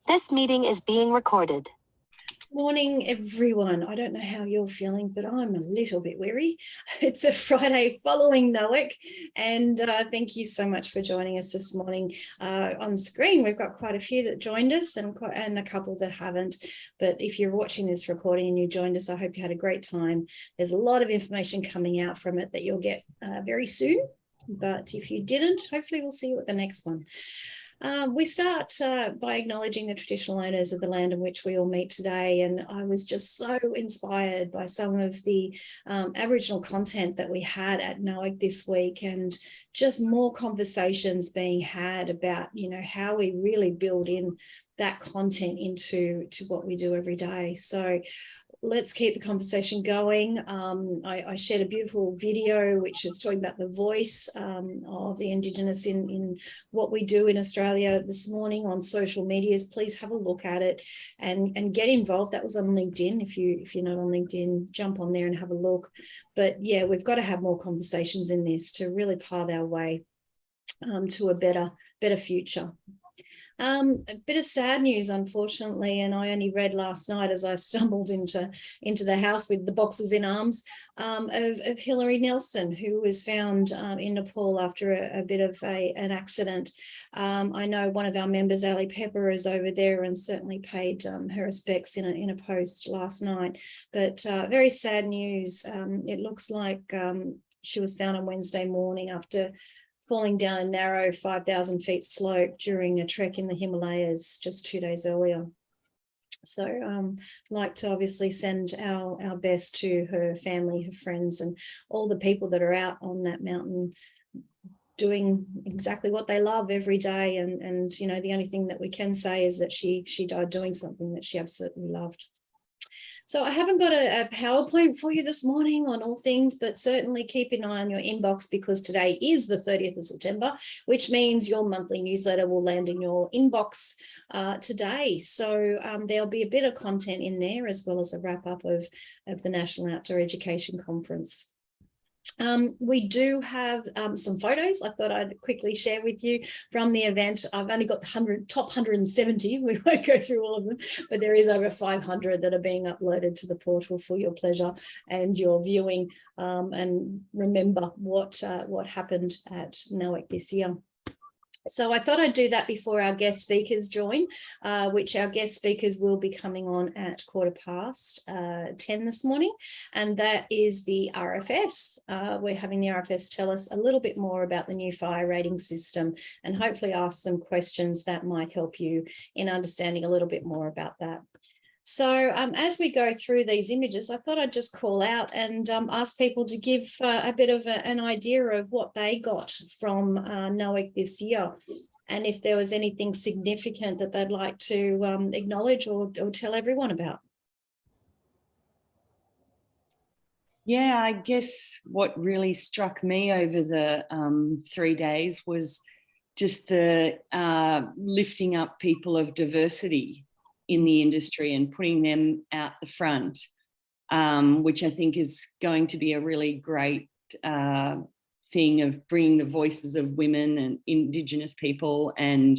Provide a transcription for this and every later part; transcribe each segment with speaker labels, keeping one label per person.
Speaker 1: This meeting is being recorded.
Speaker 2: Morning, everyone. I don't know how you're feeling, but I'm a little bit weary. It's a Friday following NOEC, and thank you so much for joining us this morning. On screen, we've got quite a few that joined us and a couple that haven't. But if you're watching this recording and you joined us, I hope you had a great time. There's a lot of information coming out from it that you'll get very soon. But if you didn't, hopefully we'll see you at the next one. We start by acknowledging the traditional owners of the land in which we all meet today, and I was just so inspired by some of the Aboriginal content that we had at NOEC this week, and just more conversations being had about, you know, how we really build in that content into what we do every day. So let's keep the conversation going. I shared a beautiful video which is talking about the voice of the Indigenous in what we do in Australia this morning on social medias. Please have a look at it and get involved. That was on LinkedIn. If you're not on LinkedIn, jump on there and have a look. But yeah, we've got to have more conversations in this to really path our way to a better future. A bit of sad news, unfortunately, and I only read last night as I stumbled into the house with the boxes in arms of Hilary Nelson, who was found in Nepal after a bit of an accident. I know one of our members, Ali Pepper, is over there and certainly paid her respects in a post last night. But very sad news. It looks like she was found on Wednesday morning after falling down a narrow 5,000 feet slope during a trek in the Himalayas just 2 days earlier. So I'd like to obviously send our best to her family, her friends, and all the people that are out on that mountain doing exactly what they love every day. And you know, the only thing that we can say is that she died doing something that she absolutely loved. So I haven't got a PowerPoint for you this morning on all things, but certainly keep an eye on your inbox, because today is the 30th of September, which means your monthly newsletter will land in your inbox today. So there'll be a bit of content in there, as well as a wrap up of the National Outdoor Education Conference. We do have some photos I thought I'd quickly share with you from the event. I've only got the top 170. We won't go through all of them, but there is over 500 that are being uploaded to the portal for your pleasure and your viewing. And remember what happened at NOEC this year. So I thought I'd do that before our guest speakers join, which our guest speakers will be coming on at 10:15 this morning, and that is the RFS. We're having the RFS tell us a little bit more about the new fire rating system and hopefully ask some questions that might help you in understanding a little bit more about that. So as we go through these images, I thought I'd just call out and ask people to give a bit of an idea of what they got from NOEC this year, and if there was anything significant that they'd like to acknowledge or tell everyone about.
Speaker 3: Yeah, I guess what really struck me over the 3 days was just the lifting up people of diversity in the industry and putting them out the front, which I think is going to be a really great thing of bringing the voices of women and Indigenous people and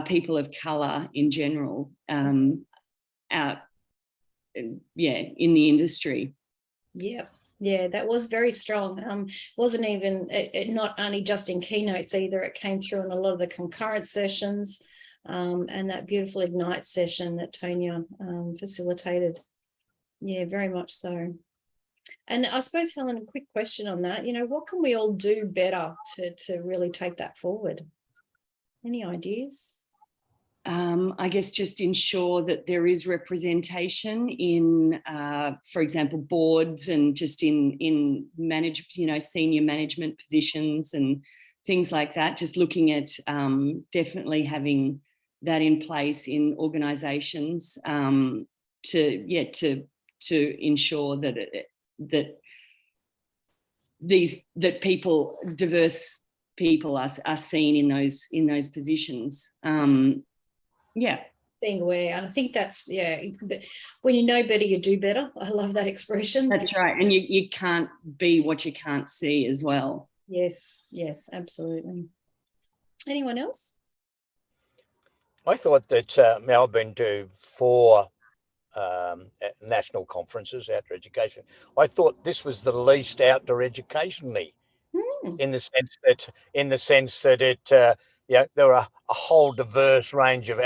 Speaker 3: people of colour in general out, in the industry. Yeah, that was very strong. Wasn't even, not only just in keynotes either, it came through in a lot of the concurrent sessions. And that beautiful Ignite session that Tonya facilitated. Yeah, very much so. And I suppose, Helen, a quick question on that. You know, what can we all do better to really take that forward? Any ideas? I guess just ensure that there is representation in, for example, boards and just in senior management positions and things like that. Just looking at definitely having that in place in organisations to ensure that diverse people are seen in those positions.
Speaker 2: Being aware, and I think that's but when you know better, you do better. I love that expression.
Speaker 3: That's right, and you can't be what you can't see as well.
Speaker 2: Yes, absolutely. Anyone else?
Speaker 4: I thought that Melbourne do 4 national conferences, outdoor education. I thought this was the least outdoor educationally,
Speaker 2: Hmm.
Speaker 4: in the sense that it, there are a whole diverse range of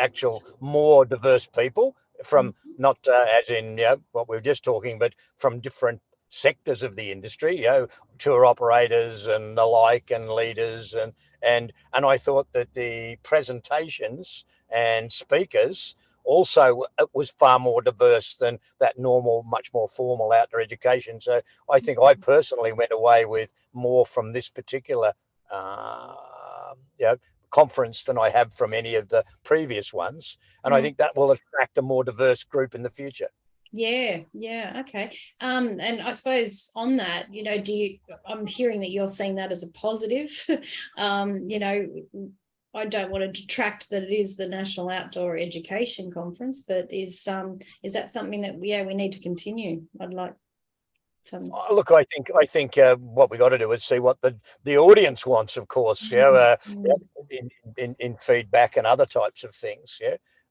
Speaker 4: more diverse people from not as in what we were just talking, but from different sectors of the industry, tour operators and the like, and leaders, and I thought that the presentations and speakers also, it was far more diverse than that normal, much more formal outdoor education. So I think I personally went away with more from this particular conference than I have from any of the previous ones. And I think that will attract a more diverse group in the future.
Speaker 2: Yeah, okay. And I suppose on that, I'm hearing that you're seeing that as a positive. I don't want to detract that it is the National Outdoor Education Conference, but is that something that we need to continue? I'd like some.
Speaker 4: Look, I think what we got to do is see what the audience wants, of course. In feedback and other types of things.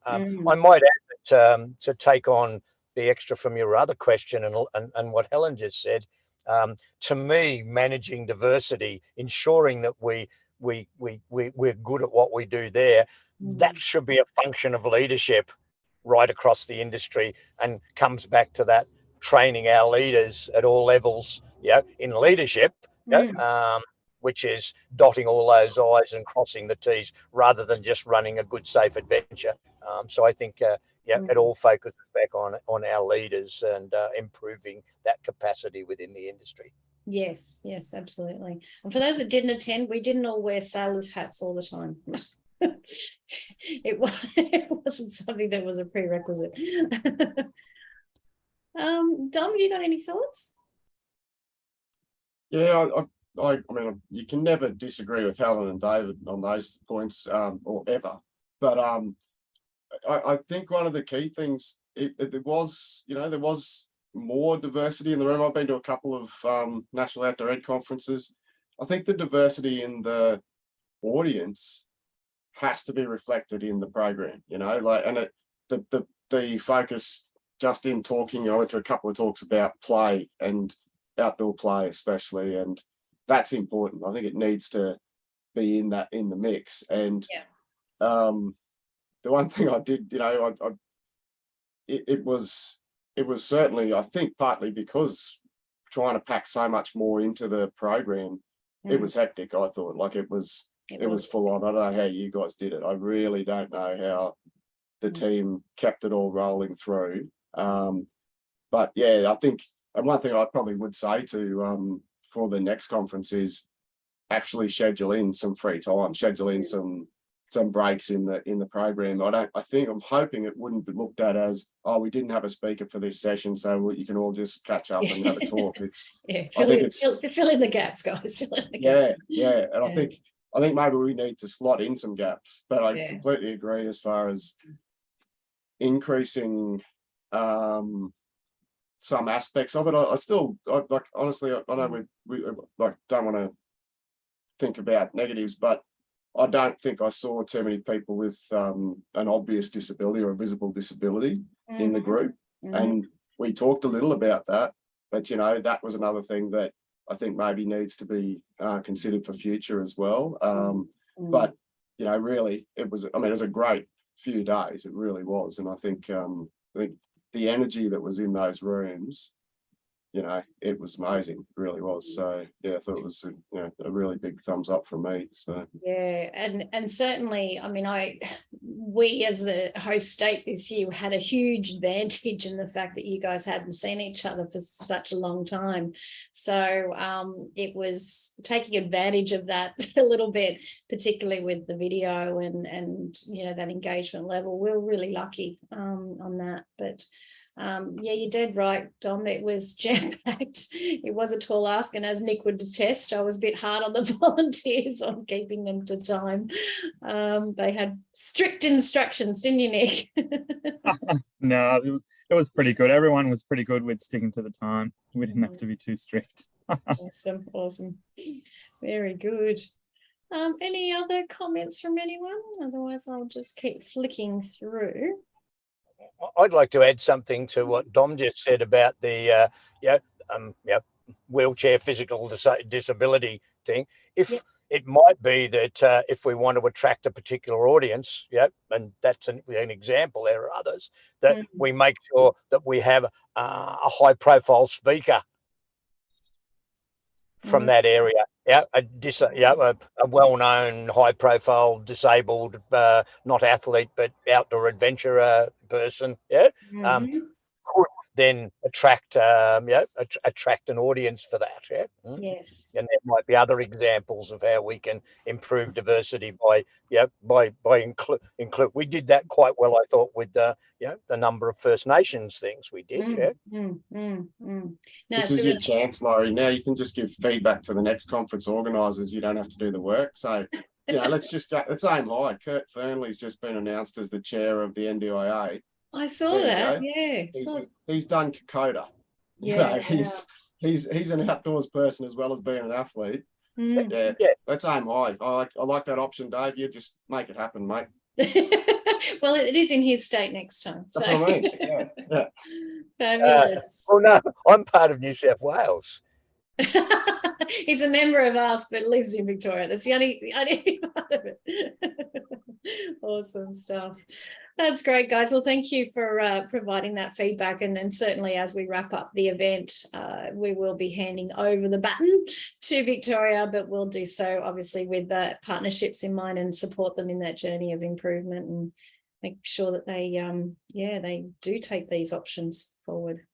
Speaker 4: I might add that, to take on the extra from your other question and what Helen just said. To me, managing diversity, ensuring that we're good at what we do there, that should be a function of leadership right across the industry, and comes back to that training our leaders at all levels, in leadership, which is dotting all those I's and crossing the T's, rather than just running a good, safe adventure. So I think, it all focuses back on our leaders and improving that capacity within the industry.
Speaker 2: Yes, absolutely. And for those that didn't attend, we didn't all wear sailors' hats all the time. It wasn't something that was a prerequisite. Dom, have you got any thoughts?
Speaker 5: Yeah, I mean, you can never disagree with Helen and David on those points, or ever. But I think one of the key things, there was more diversity in the room. I've been to a couple of National Outdoor Ed conferences. I think the diversity in the audience has to be reflected in the program, and the focus just in talking. I went to a couple of talks about play and outdoor play especially, and that's important. I think it needs to be in the mix. And the one thing I did, it was certainly, I think, partly because trying to pack so much more into the program, it was hectic. I thought, like, it was full on. I don't know how you guys did it. I really don't know how the team kept it all rolling through. But yeah, I think, and one thing I probably would say to for the next conference is actually schedule in some free time, schedule in some breaks in the program. I'm hoping it wouldn't be looked at as, oh, we didn't have a speaker for this session, so you can all just catch up and have a talk.
Speaker 2: Fill in the gaps, guys. Fill in the gaps.
Speaker 5: Yeah. And I think maybe we need to slot in some gaps, but I completely agree as far as increasing some aspects of it. I still like, honestly, I know we like don't want to think about negatives, but I don't think I saw too many people with an obvious disability or a visible disability in the group. And we talked a little about that, but that was another thing that I think maybe needs to be considered for future as well. But really, it was a great few days. It really was. And I think the energy that was in those rooms, it was amazing. It really was. So yeah, I thought it was a really big thumbs up from me. So
Speaker 2: yeah, and certainly, we as the host state this year had a huge advantage in the fact that you guys hadn't seen each other for such a long time. So it was taking advantage of that a little bit, particularly with the video and that engagement level. We're really lucky on that, but. You did right, Dom. It was jam-packed. It was a tall ask, and as Nic would attest, I was a bit hard on the volunteers on keeping them to time. They had strict instructions, didn't you, Nic?
Speaker 6: No, it was pretty good. Everyone was pretty good with sticking to the time. We didn't have to be too strict.
Speaker 2: Awesome. Very good. Any other comments from anyone? Otherwise, I'll just keep flicking through.
Speaker 4: I'd like to add something to what Dom just said about the wheelchair physical disability thing. If it might be that if we want to attract a particular audience, and that's an example, there are others, that we make sure that we have a high-profile speaker from that area. A well-known, high-profile, disabled, not athlete, but outdoor adventurer person. Could then attract attract an audience for that.
Speaker 2: Yes.
Speaker 4: And there might be other examples of how we can improve diversity by include. We did that quite well, I thought, with the number of First Nations things we did.
Speaker 5: This is your chance, Laurie. Now you can just give feedback to the next conference organisers. You don't have to do the work. So, let's aim high. Kurt Fernley's just been announced as the chair of the NDIA.
Speaker 2: I saw that. Yeah.
Speaker 5: He's done Kokoda.
Speaker 2: Yeah.
Speaker 5: He's an outdoors person as well as being an athlete. Let's aim high. I like that option, Dave. You just make it happen, mate.
Speaker 2: Well, it is in his state next time.
Speaker 5: That's what I mean. Yeah.
Speaker 2: Fabulous.
Speaker 4: Well, no, I'm part of New South Wales.
Speaker 2: He's a member of us, but lives in Victoria. That's the only part of it. Awesome stuff. That's great, guys. Well, thank you for providing that feedback. And certainly as we wrap up the event, we will be handing over the baton to Victoria, but we'll do so obviously with partnerships in mind and support them in that journey of improvement and make sure that they do take these options forward.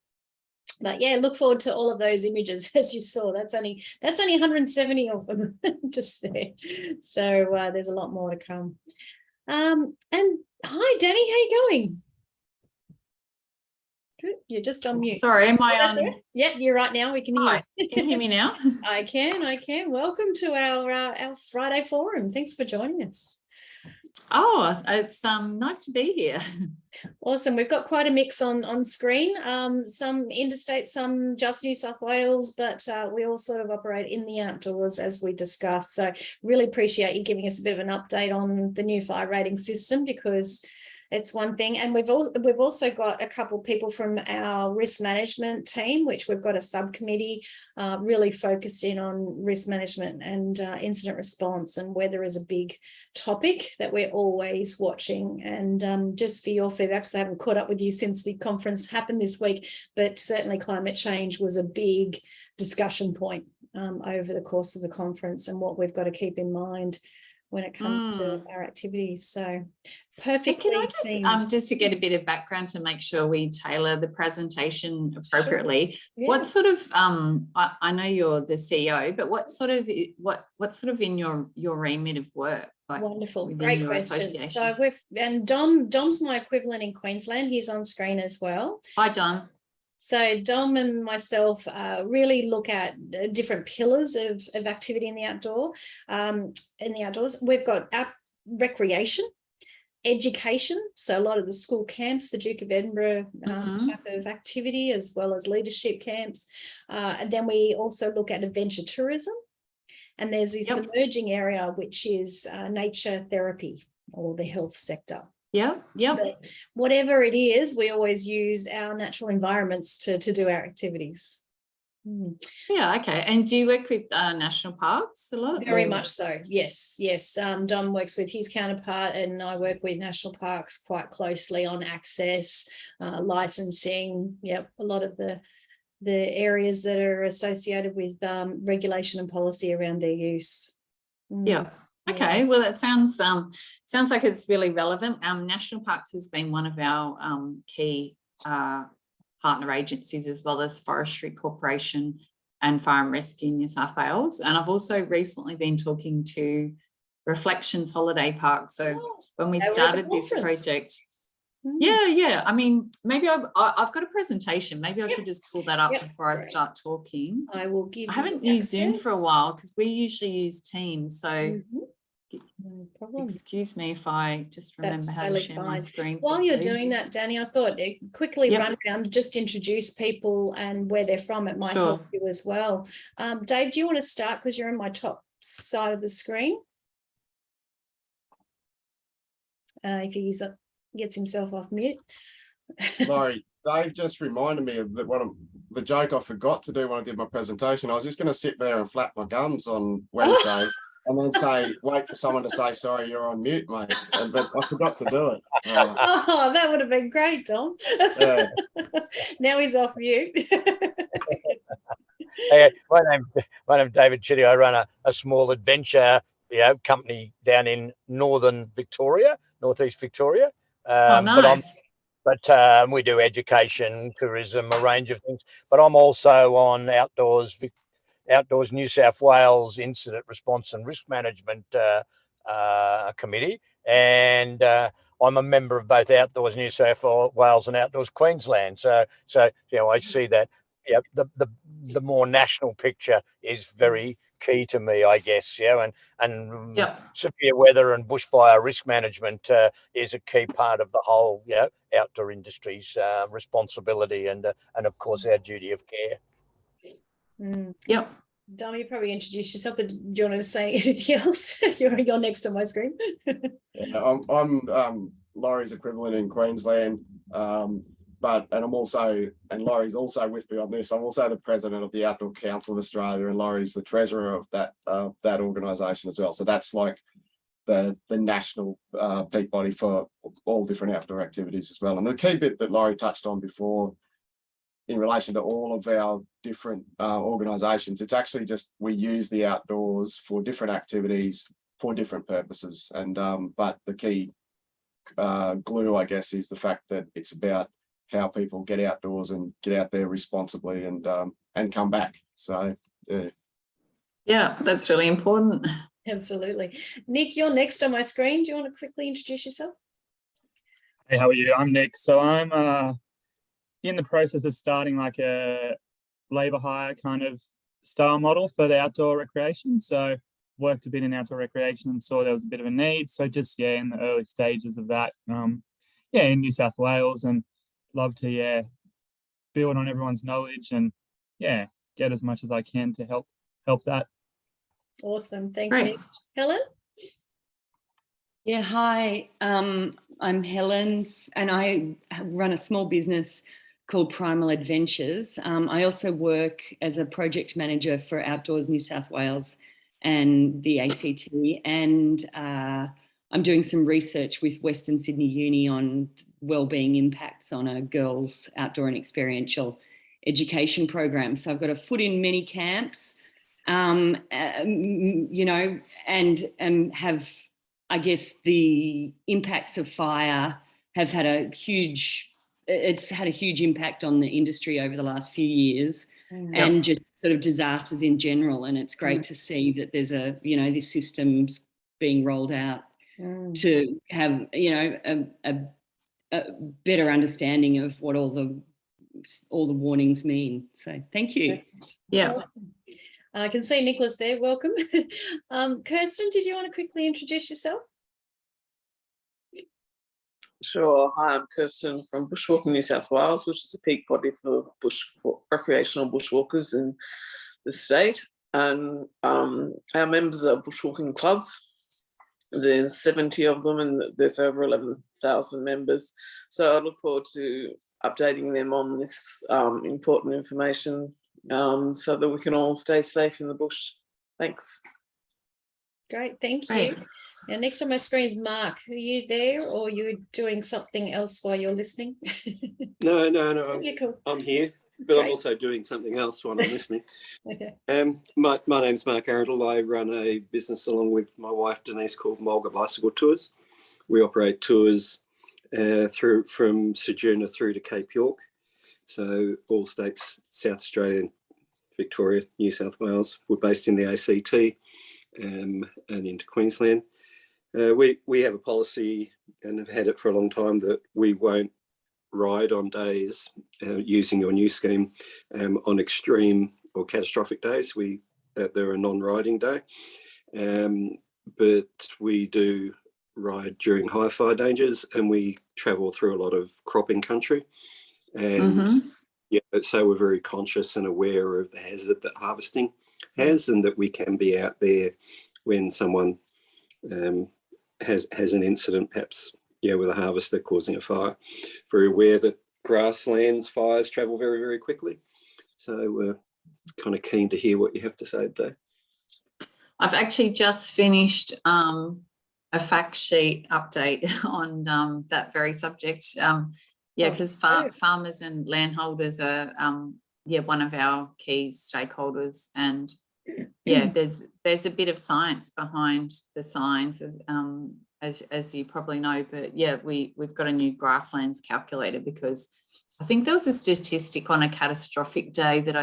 Speaker 2: But look forward to all of those images as you saw. That's only 170 of them just there. So there's a lot more to come. And hi, Danny, how you going? Good. You're just on mute.
Speaker 7: Sorry, am I on?
Speaker 2: Yep, you're right now. We can hear you.
Speaker 7: Can you hear me now?
Speaker 2: I can. Welcome to our Friday forum. Thanks for joining us.
Speaker 7: Oh, it's nice to be here.
Speaker 2: Awesome. We've got quite a mix on screen. Some interstate, some just New South Wales, but we all sort of operate in the outdoors as we discussed. So really appreciate you giving us a bit of an update on the new fire rating system, because it's one thing. And we've also got a couple of people from our risk management team, which we've got a subcommittee really focused in on risk management and incident response, and weather is a big topic that we're always watching. And just for your feedback, because I haven't caught up with you since the conference happened this week, but certainly climate change was a big discussion point over the course of the conference, and what we've got to keep in mind when it comes to our activities. So perfectly.
Speaker 7: So can I just to get a bit of background to make sure we tailor the presentation appropriately? Sure. Yeah. What sort of I know you're the CEO, but what sort of in your remit of work? Like
Speaker 2: wonderful, great question. So Dom's my equivalent in Queensland. He's on screen as well.
Speaker 7: Hi, Dom.
Speaker 2: So Dom and myself really look at different pillars of activity in the outdoors. We've got recreation, education. So a lot of the school camps, the Duke of Edinburgh type of activity, as well as leadership camps. And then we also look at adventure tourism. And there's this emerging area, which is nature therapy or the health sector. But whatever it is, we always use our natural environments to do our activities.
Speaker 7: Yeah, okay. And do you work with national parks a lot?
Speaker 2: Very much so, yes. Dom works with his counterpart, and I work with national parks quite closely on access, licensing, a lot of the areas that are associated with regulation and policy around their use.
Speaker 7: Okay, well, that sounds like it's really relevant. National Parks has been one of our key partner agencies, as well as Forestry Corporation and Fire and Rescue New South Wales. And I've also recently been talking to Reflections Holiday Park. So when we started this project, I mean, maybe I've got a presentation. Maybe I should just pull that up before I start talking.
Speaker 2: I will give you.
Speaker 7: I haven't used Zoom for a while because we usually use Teams. So
Speaker 2: no problem.
Speaker 7: Excuse me if I just remember how to share my screen.
Speaker 2: While you're doing that, Danny, I thought quickly run around, just introduce people and where they're from. It might help you as well. Dave, do you want to start, because you're on my top side of the screen? if he gets himself off mute.
Speaker 5: Laurie, Dave just reminded me of the joke I forgot to do when I did my presentation. I was just going to sit there and flap my gums on Wednesday and then say, wait for someone to say, sorry, you're on mute, mate. But I forgot to do it.
Speaker 2: Oh, that would have been great, Tom.
Speaker 5: Yeah.
Speaker 2: Now he's off mute.
Speaker 4: Hey, my name's David Chitty. I run a small adventure company down in northeast Victoria.
Speaker 7: Nice.
Speaker 4: But we do education, tourism, a range of things. But I'm also on Outdoors New South Wales Incident Response and Risk Management Committee, and I'm a member of both Outdoors New South Wales and Outdoors Queensland. So I see that. Yeah, the more national picture is very key to me, I guess. And severe weather and bushfire risk management is a key part of the whole outdoor industry's responsibility and of course our duty of care.
Speaker 7: Yep.
Speaker 2: Dom, you probably introduced yourself, but do you want to say anything else? You're next on my screen.
Speaker 5: I'm Laurie's equivalent in Queensland. And Laurie's also with me on this. I'm also the president of the Outdoor Council of Australia, and Laurie's the treasurer of that organisation as well. So that's like the national peak body for all different outdoor activities as well. And the key bit that Laurie touched on before, in relation to all of our different organisations, it's actually just we use the outdoors for different activities for different purposes. And but the key glue, I guess, is the fact that it's about how people get outdoors and get out there responsibly and come back. So
Speaker 7: yeah, that's really important.
Speaker 2: Absolutely. Nic, you're next on my screen. Do you want to quickly introduce yourself?
Speaker 6: Hey, how are you? I'm Nic. So I'm in the process of starting like a labour hire kind of style model for the outdoor recreation. So worked a bit in outdoor recreation and saw there was a bit of a need. So just in the early stages of that, in New South Wales, and love to build on everyone's knowledge and get as much as I can to help that.
Speaker 2: Awesome. Thanks, Nic. Helen?
Speaker 3: Yeah, hi. I'm Helen and I run a small business called Primal Adventures. I also work as a project manager for Outdoors New South Wales and the ACT, and I'm doing some research with Western Sydney Uni on wellbeing impacts on a girls' outdoor and experiential education program. So I've got a foot in many camps, and have, I guess, the impacts of fire have had a huge impact on the industry over the last few years, and just sort of disasters in general. And it's great to see that there's this system's being rolled out to have, a better understanding of what all the warnings mean. So thank you.
Speaker 7: Yeah.
Speaker 2: I can see Nicholas there. Welcome. Kirsten, did you want to quickly introduce yourself?
Speaker 8: Sure. Hi, I'm Kirsten from Bushwalking New South Wales, which is a peak body for recreational bushwalkers in the state. And our members are bushwalking clubs. There's 70 of them and there's over 11,000 members. So I look forward to updating them on this important information so that we can all stay safe in the bush. Thanks.
Speaker 2: Great, thank you. Now, next on my screen is Mark. Are you there or are you doing something else while you're listening?
Speaker 9: No.
Speaker 2: Yeah, cool.
Speaker 9: I'm here, but
Speaker 2: Great.
Speaker 9: I'm also doing something else while I'm listening.
Speaker 2: Okay.
Speaker 9: My name's Mark Arundel. I run a business along with my wife Denise called Mulga Bicycle Tours. We operate tours from Sojourner through to Cape York. So all states, South Australia, Victoria, New South Wales. We're based in the ACT and into Queensland. We have a policy and have had it for a long time that we won't ride on days using your new scheme on extreme or catastrophic days. They're a non-riding day, but we do ride during high fire dangers, and we travel through a lot of cropping country, and so we're very conscious and aware of the hazard that harvesting has, and that we can be out there when someone has an incident, perhaps with a harvester causing a fire. Very aware that grasslands fires travel very, very quickly. So we're kind of keen to hear what you have to say today.
Speaker 7: I've actually just finished a fact sheet update on that very subject. Because farmers and landholders are one of our key stakeholders, and there's a bit of science behind the signs, as you probably know. But we've got a new grasslands calculator, because I think there was a statistic on a catastrophic day that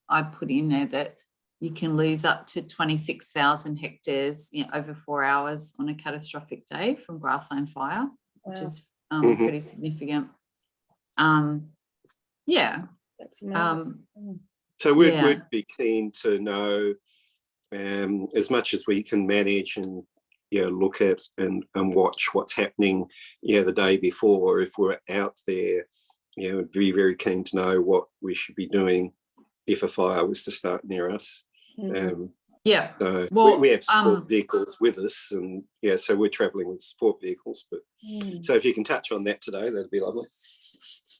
Speaker 7: I put in there that you can lose up to 26,000 hectares over 4 hours on a catastrophic day from grassland fire, which is pretty significant.
Speaker 2: That's amazing.
Speaker 9: So we'd be keen to know as much as we can manage and look at and watch what's happening the day before. If we're out there, we'd be very keen to know what we should be doing if a fire was to start near us. So we have support vehicles with us, and so we're traveling with support vehicles, but so if you can touch on that today, that'd be lovely.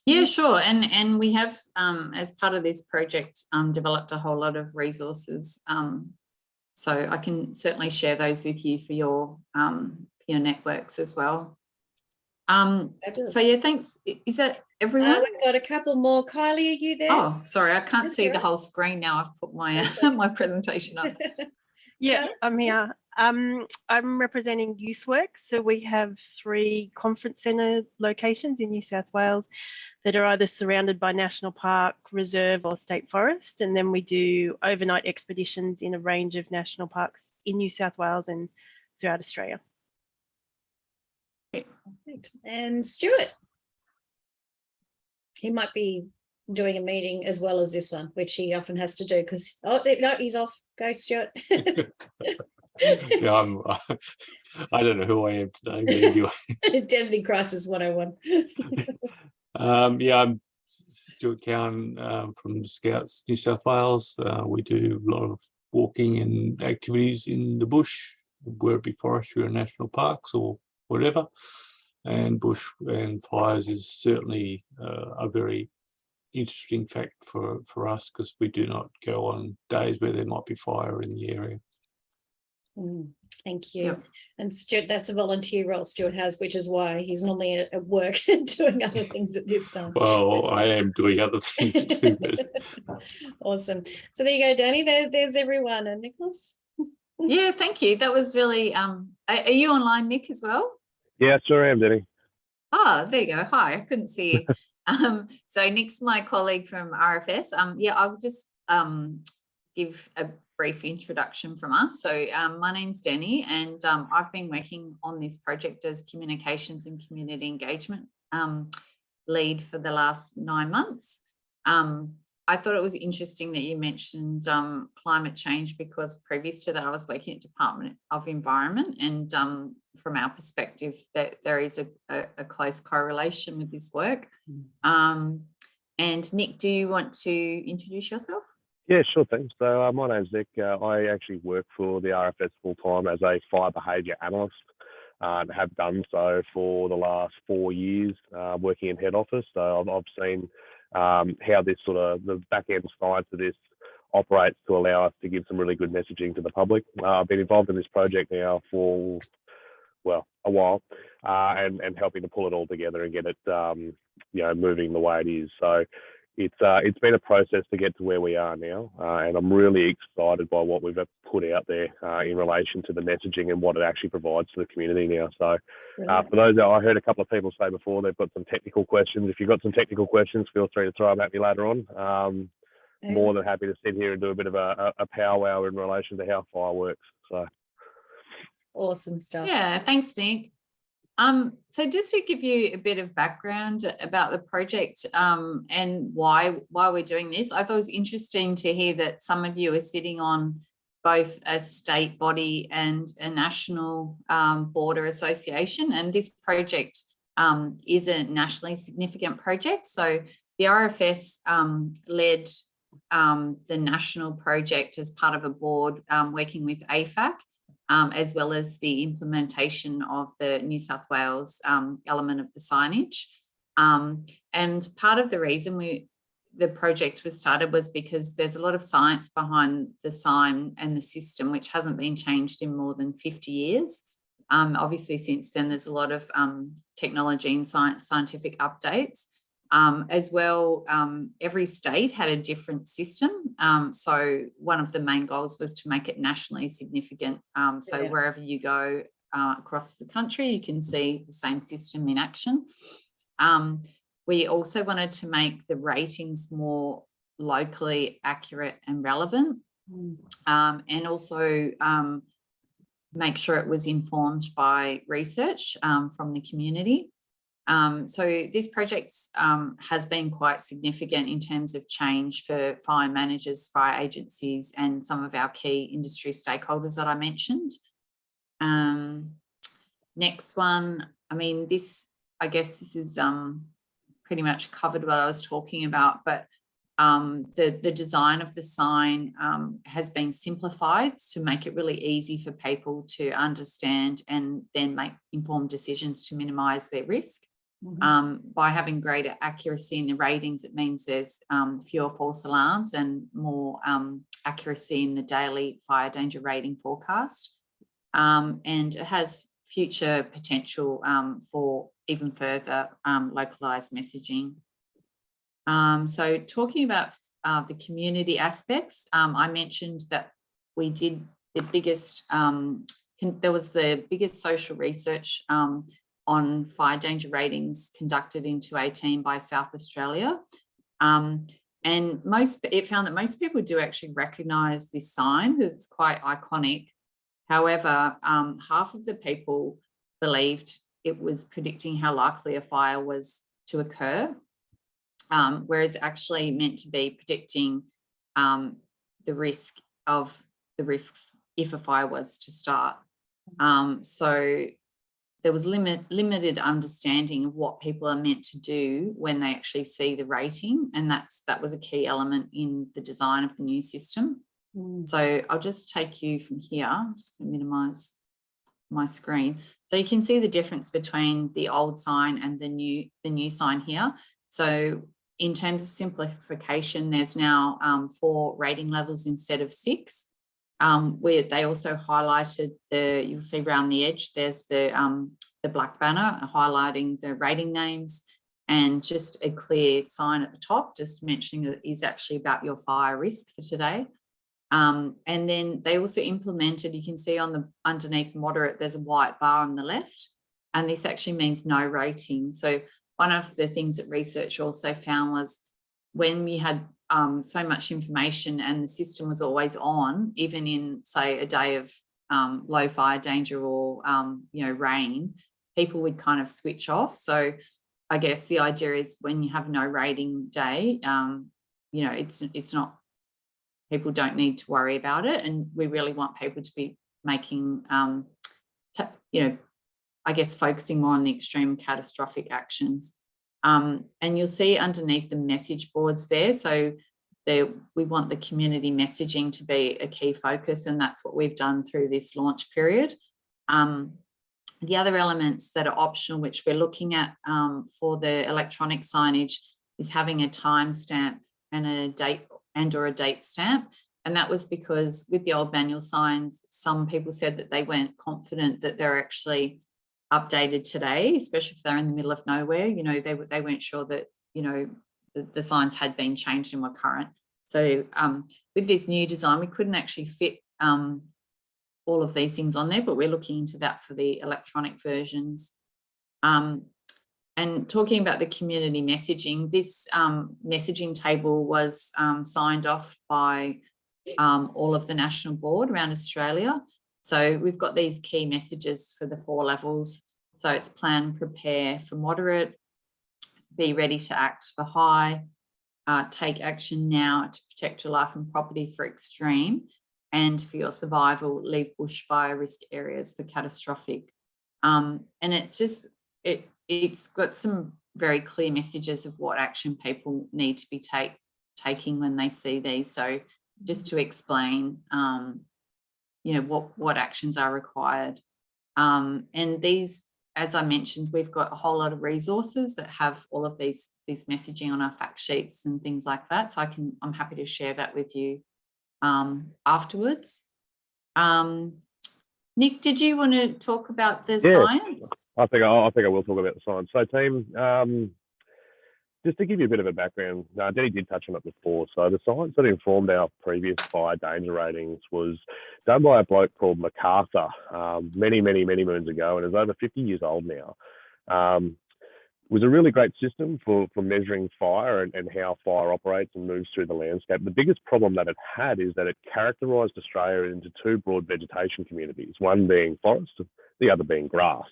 Speaker 7: Yeah, sure. And we have, as part of this project, developed a whole lot of resources. So I can certainly share those with you for your networks as well. So thanks. Is that everyone?
Speaker 2: We've got a couple more. Kylie, are you there?
Speaker 7: Oh, sorry, I can't see the whole screen now. I've put my my presentation up.
Speaker 10: Yeah, I'm here. I'm representing YouthWork. So we have 3 conference centre locations in New South Wales that are either surrounded by national park, reserve or state forest. And then we do overnight expeditions in a range of national parks in New South Wales and throughout Australia.
Speaker 2: Perfect. And Stuart, he might be doing a meeting as well as this one, which he often has to do because no, he's off. Go, Stuart.
Speaker 11: Yeah, I don't know who I am today, but anyway.
Speaker 2: Identity Crisis 101.
Speaker 11: I'm Stuart Cowan from Scouts New South Wales. We do a lot of walking and activities in the bush, whether it be forestry or national parks or whatever. And bush and fires is certainly a very interesting fact for us, because we do not go on days where there might be fire in the area.
Speaker 2: Thank you. Yep. And Stuart, that's a volunteer role Stuart has, which is why he's normally at work doing other things at this time.
Speaker 11: Well, I am doing other things too.
Speaker 2: Awesome. So there you go, Danny. There's everyone. And Nicholas?
Speaker 7: Yeah, thank you. That was really, are you online, Nick, as well?
Speaker 12: Yeah, sure am, Danny.
Speaker 7: Oh, there you go. Hi, I couldn't see you. So Nick's my colleague from RFS. I'll just give a brief introduction from us. So my name's Denne, and I've been working on this project as communications and community engagement lead for the last 9 months. I thought it was interesting that you mentioned climate change, because previous to that I was working at Department of Environment, and from our perspective that there is a close correlation with this work. And Nick, do you want to introduce yourself?
Speaker 12: Yeah, sure thing. So my name's Nick. I actually work for the RFS full-time as a fire behaviour analyst, and have done so for the last 4 years, working in head office. So I've seen how this sort of the back end science of this operates to allow us to give some really good messaging to the public. I've been involved in this project now for, well, a while, and helping to pull it all together and get it, moving the way it is. So it's been a process to get to where we are now, and I'm really excited by what we've put out there in relation to the messaging and what it actually provides to the community now. So for those, I heard a couple of people say before they've got some technical questions. If you've got some technical questions, feel free to throw them at me later on. More than happy to sit here and do a bit of a powwow in relation to how fire works. So
Speaker 2: awesome stuff.
Speaker 7: Yeah, thanks, Nick. So just to give you a bit of background about the project and why we're doing this, I thought it was interesting to hear that some of you are sitting on both a state body and a national border association, and this project is a nationally significant project. So the RFS led the national project as part of a board working with AFAC. as well as the implementation of the New South Wales element of the signage. And part of the reason the project was started was because there's a lot of science behind the sign and the system, which hasn't been changed in more than 50 years. Obviously, since then, there's a lot of technology and scientific updates. As well, every state had a different system. So one of the main goals was to make it nationally significant. So wherever you go across the country, you can see the same system in action. We also wanted to make the ratings more locally accurate and relevant, and also make sure it was informed by research from the community. So this project has been quite significant in terms of change for fire managers, fire agencies, and some of our key industry stakeholders that I mentioned. Next one, I mean, I guess this is pretty much covered what I was talking about, but the design of the sign has been simplified to make it really easy for people to understand and then make informed decisions to minimise their risk. By having greater accuracy in the ratings, it means there's fewer false alarms and more accuracy in the daily fire danger rating forecast. And it has future potential for even further localised messaging. So talking about the community aspects, I mentioned that we did the biggest, there was the biggest social research on fire danger ratings conducted in 2018 by South Australia. And it found that most people do actually recognise this sign because it's quite iconic. However, half of the people believed it was predicting how likely a fire was to occur, whereas actually meant to be predicting the risks if a fire was to start. So there was limited understanding of what people are meant to do when they actually see the rating, and that was a key element in the design of the new system. So I'll just take you from here. I'm just going to minimise my screen. So you can see the difference between the old sign and the new sign here. So in terms of simplification, there's now 4 rating levels instead of 6. Where they also highlighted you'll see around the edge, there's the black banner highlighting the rating names, and just a clear sign at the top, just mentioning that it is actually about your fire risk for today. And then they also implemented, you can see on the underneath moderate, there's a white bar on the left, and this actually means no rating. So one of the things that research also found was when we had so much information and the system was always on, even in, say, a day of low fire danger or rain, people would kind of switch off. So I guess the idea is when you have no rating day, it's not, people don't need to worry about it, and we really want people to be making I guess focusing more on the extreme catastrophic actions. And you'll see underneath the message boards there, so we want the community messaging to be a key focus, and that's what we've done through this launch period. The other elements that are optional, which we're looking at for the electronic signage, is having a timestamp and a date or a date stamp. And that was because with the old manual signs, some people said that they weren't confident that they're actually updated today, especially if they're in the middle of nowhere. They weren't sure that the signs had been changed and were current. So with this new design, we couldn't actually fit all of these things on there, but we're looking into that for the electronic versions. And talking about the community messaging, this messaging table was signed off by all of the national board around Australia. So we've got these key messages for the 4 levels. So it's plan, prepare for moderate, be ready to act for high, take action now to protect your life and property for extreme, and for your survival, leave bushfire risk areas for catastrophic. And it's got some very clear messages of what action people need to be taking when they see these. So just to explain, what actions are required. And these, as I mentioned, we've got a whole lot of resources that have all of these messaging on our fact sheets and things like that. So I'm happy to share that with you afterwards. Nic, did you want to talk about the science?
Speaker 12: I think I will talk about the science. So, team, just to give you a bit of a background, Denne did touch on it before. So the science that informed our previous fire danger ratings was done by a bloke called MacArthur many moons ago, and is over 50 years old now. It was a really great system for measuring fire and how fire operates and moves through the landscape. The biggest problem that it had is that it characterised Australia into two broad vegetation communities, one being forest, the other being grass.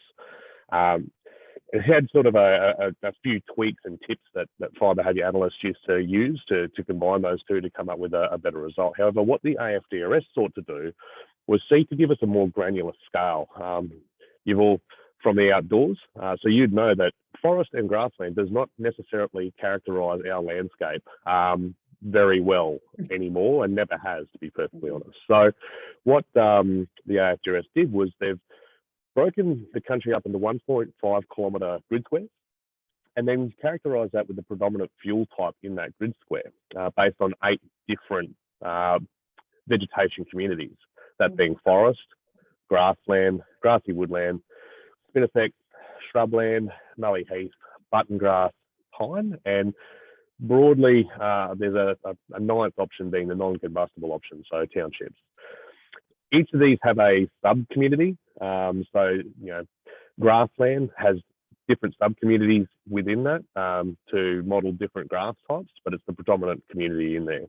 Speaker 12: It had sort of a few tweaks and tips that fire behaviour analysts used to use to combine those two to come up with a better result. However, what the AFDRS sought to do was seek to give us a more granular scale. You've all from the outdoors, so you'd know that forest and grassland does not necessarily characterise our landscape very well anymore, and never has, to be perfectly honest. So what the AFDRS did was they've broken the country up into 1.5 kilometre grid squares, and then characterised that with the predominant fuel type in that grid square, based on 8 different vegetation communities, that being forest, grassland, grassy woodland, spinifex, shrubland, mallee heath, button grass, pine, and broadly there's a 9th option being the non-combustible option, so townships. Each of these have a sub-community. So, grassland has different sub-communities within that to model different grass types, but it's the predominant community in there.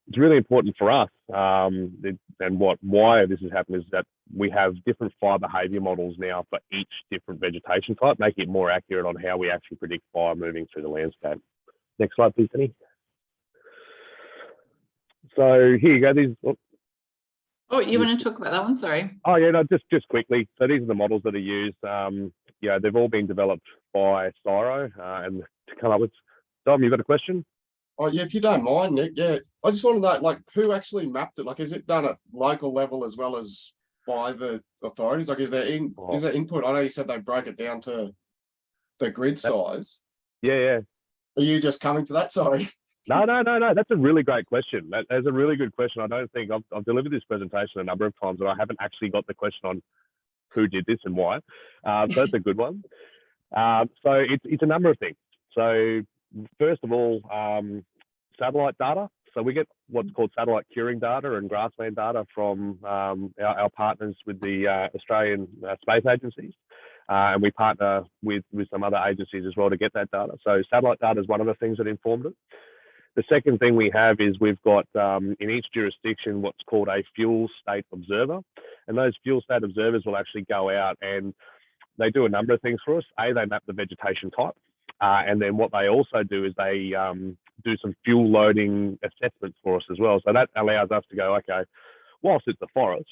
Speaker 12: It's really important for us, and why this has happened is that we have different fire behaviour models now for each different vegetation type, making it more accurate on how we actually predict fire moving through the landscape. Next slide, please, Denne. So here you go.
Speaker 7: Oh, you want to talk about that one? Sorry.
Speaker 12: Oh yeah, no, just quickly. So these are the models that are used. They've all been developed by CSIRO and to come up with. Dom, you got a question?
Speaker 5: Oh yeah, if you don't mind, Nic. Yeah, I just want to know, like, who actually mapped it? Like, is it done at local level as well as by the authorities? Like, is there input? I know you said they broke it down to the grid size.
Speaker 12: Yeah.
Speaker 5: Are you just coming to that? Sorry.
Speaker 12: No. That's a really great question. That's a really good question. I don't think I've delivered this presentation a number of times, and I haven't actually got the question on who did this and why. So that's a good one. So it's a number of things. So first of all, satellite data. So we get what's called satellite curing data and grassland data from our partners with the Australian space agencies. And we partner with some other agencies as well to get that data. So satellite data is one of the things that informed it. The second thing we have is we've got in each jurisdiction what's called a fuel state observer. And those fuel state observers will actually go out and they do a number of things for us. They map the vegetation type. And then what they also do is they do some fuel loading assessments for us as well. So that allows us to go, okay, whilst it's a forest,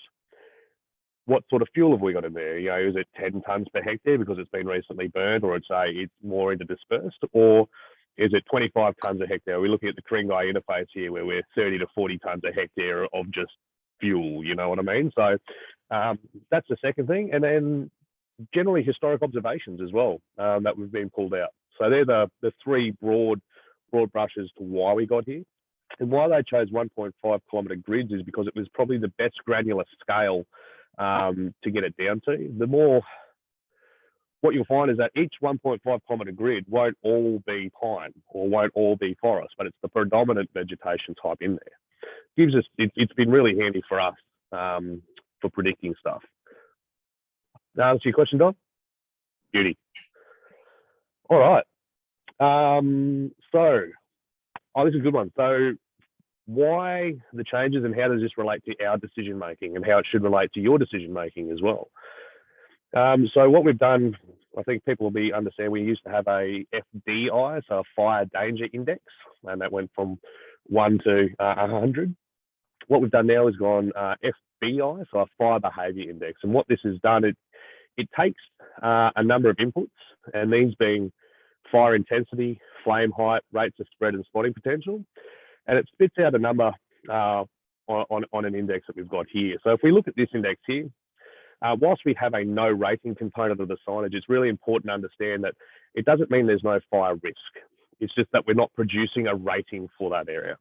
Speaker 12: what sort of fuel have we got in there? Is it 10 tonnes per hectare because it's been recently burned, or it's more into dispersed, or is it 25 tonnes a hectare? We're looking at the Kringai interface here where we're 30 to 40 tonnes a hectare of just fuel, you know what I mean? So that's the second thing. And then generally historic observations as well that we've been pulled out. So they're the 3 broad brushes to why we got here. And why they chose 1.5 kilometre grids is because it was probably the best granular scale to get it down to. What you'll find is that each 1.5 kilometre grid won't all be pine or won't all be forest, but it's the predominant vegetation type in there. It's been really handy for us for predicting stuff. Now, answer your question, Don? Beauty. All right. This is a good one. So why the changes and how does this relate to our decision making and how it should relate to your decision making as well? So what we've done, I think people will understand, we used to have a FDI, so a fire danger index, and that went from 1 to 100. What we've done now is gone FBI, so a fire behaviour index. And what this has done, it takes a number of inputs, and these being fire intensity, flame height, rates of spread and spotting potential, and it spits out a number on an index that we've got here. So if we look at this index here, whilst we have a no rating component of the signage, it's really important to understand that it doesn't mean there's no fire risk. It's just that we're not producing a rating for that area.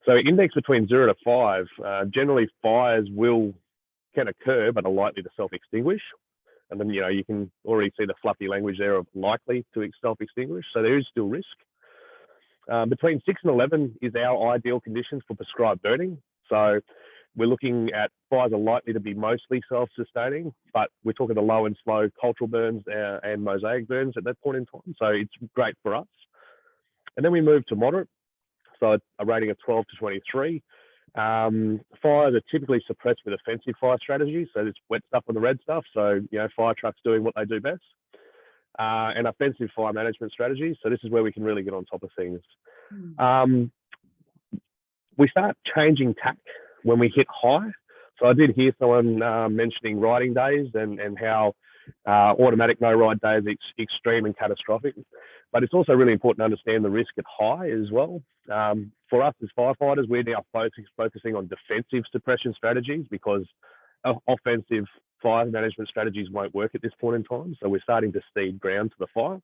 Speaker 12: So index between 0 to 5, generally fires can occur, but are likely to self-extinguish. And then, you can already see the fluffy language there of likely to self-extinguish. So there is still risk. Between 6 and 11 is our ideal conditions for prescribed burning. So we're looking at fires are likely to be mostly self-sustaining, but we're talking the low and slow cultural burns and mosaic burns at that point in time. So it's great for us. And then we move to moderate. So a rating of 12 to 23. Fires are typically suppressed with offensive fire strategies. So it's wet stuff on the red stuff. So, fire trucks doing what they do best. And offensive fire management strategies. So this is where we can really get on top of things. We start changing tack when we hit high. So I did hear someone mentioning riding days and how automatic no ride days is extreme and catastrophic. But it's also really important to understand the risk at high as well. For us as firefighters, we're now focusing on defensive suppression strategies because offensive fire management strategies won't work at this point in time. So we're starting to cede ground to the fire.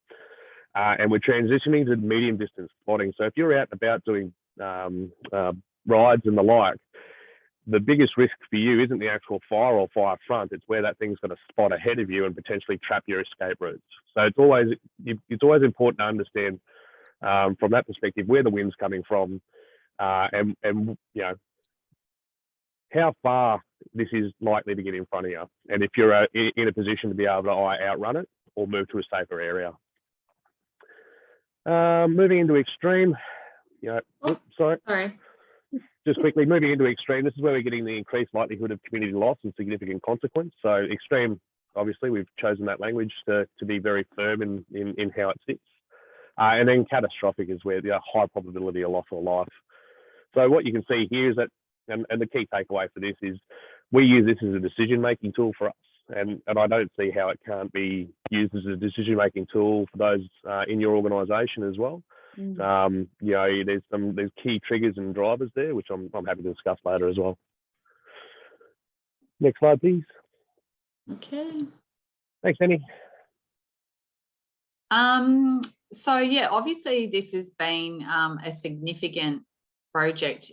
Speaker 12: And we're transitioning to medium distance spotting. So if you're out and about doing rides and the like, the biggest risk for you isn't the actual fire or fire front, it's where that thing's going to spot ahead of you and potentially trap your escape routes. So it's always important to understand from that perspective where the wind's coming from and how far this is likely to get in front of you. And if you're in a position to be able to outrun it or move to a safer area. Moving into extreme, sorry. Just quickly, moving into extreme, this is where we're getting the increased likelihood of community loss and significant consequence. So extreme, obviously, we've chosen that language to be very firm in how it sits. And then catastrophic is where the high probability of loss of life. So what you can see here is that, and the key takeaway for this is, we use this as a decision-making tool for us. And I don't see how it can't be used as a decision-making tool for those in your organisation as well. There's key triggers and drivers there, which I'm happy to discuss later as well. Next slide, please.
Speaker 7: Okay.
Speaker 12: Thanks, Annie.
Speaker 7: So yeah, obviously this has been a significant project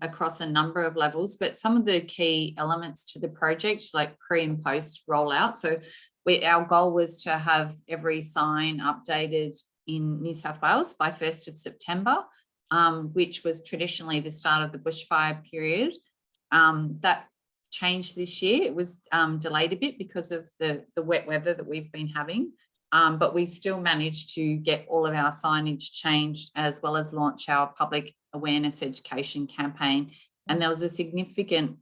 Speaker 7: across a number of levels, but some of the key elements to the project, like pre and post rollout. So our goal was to have every sign updated in New South Wales by 1st of September, which was traditionally the start of the bushfire period. That changed this year. It was delayed a bit because of the wet weather that we've been having, but we still managed to get all of our signage changed, as well as launch our public awareness education campaign. And there was a significant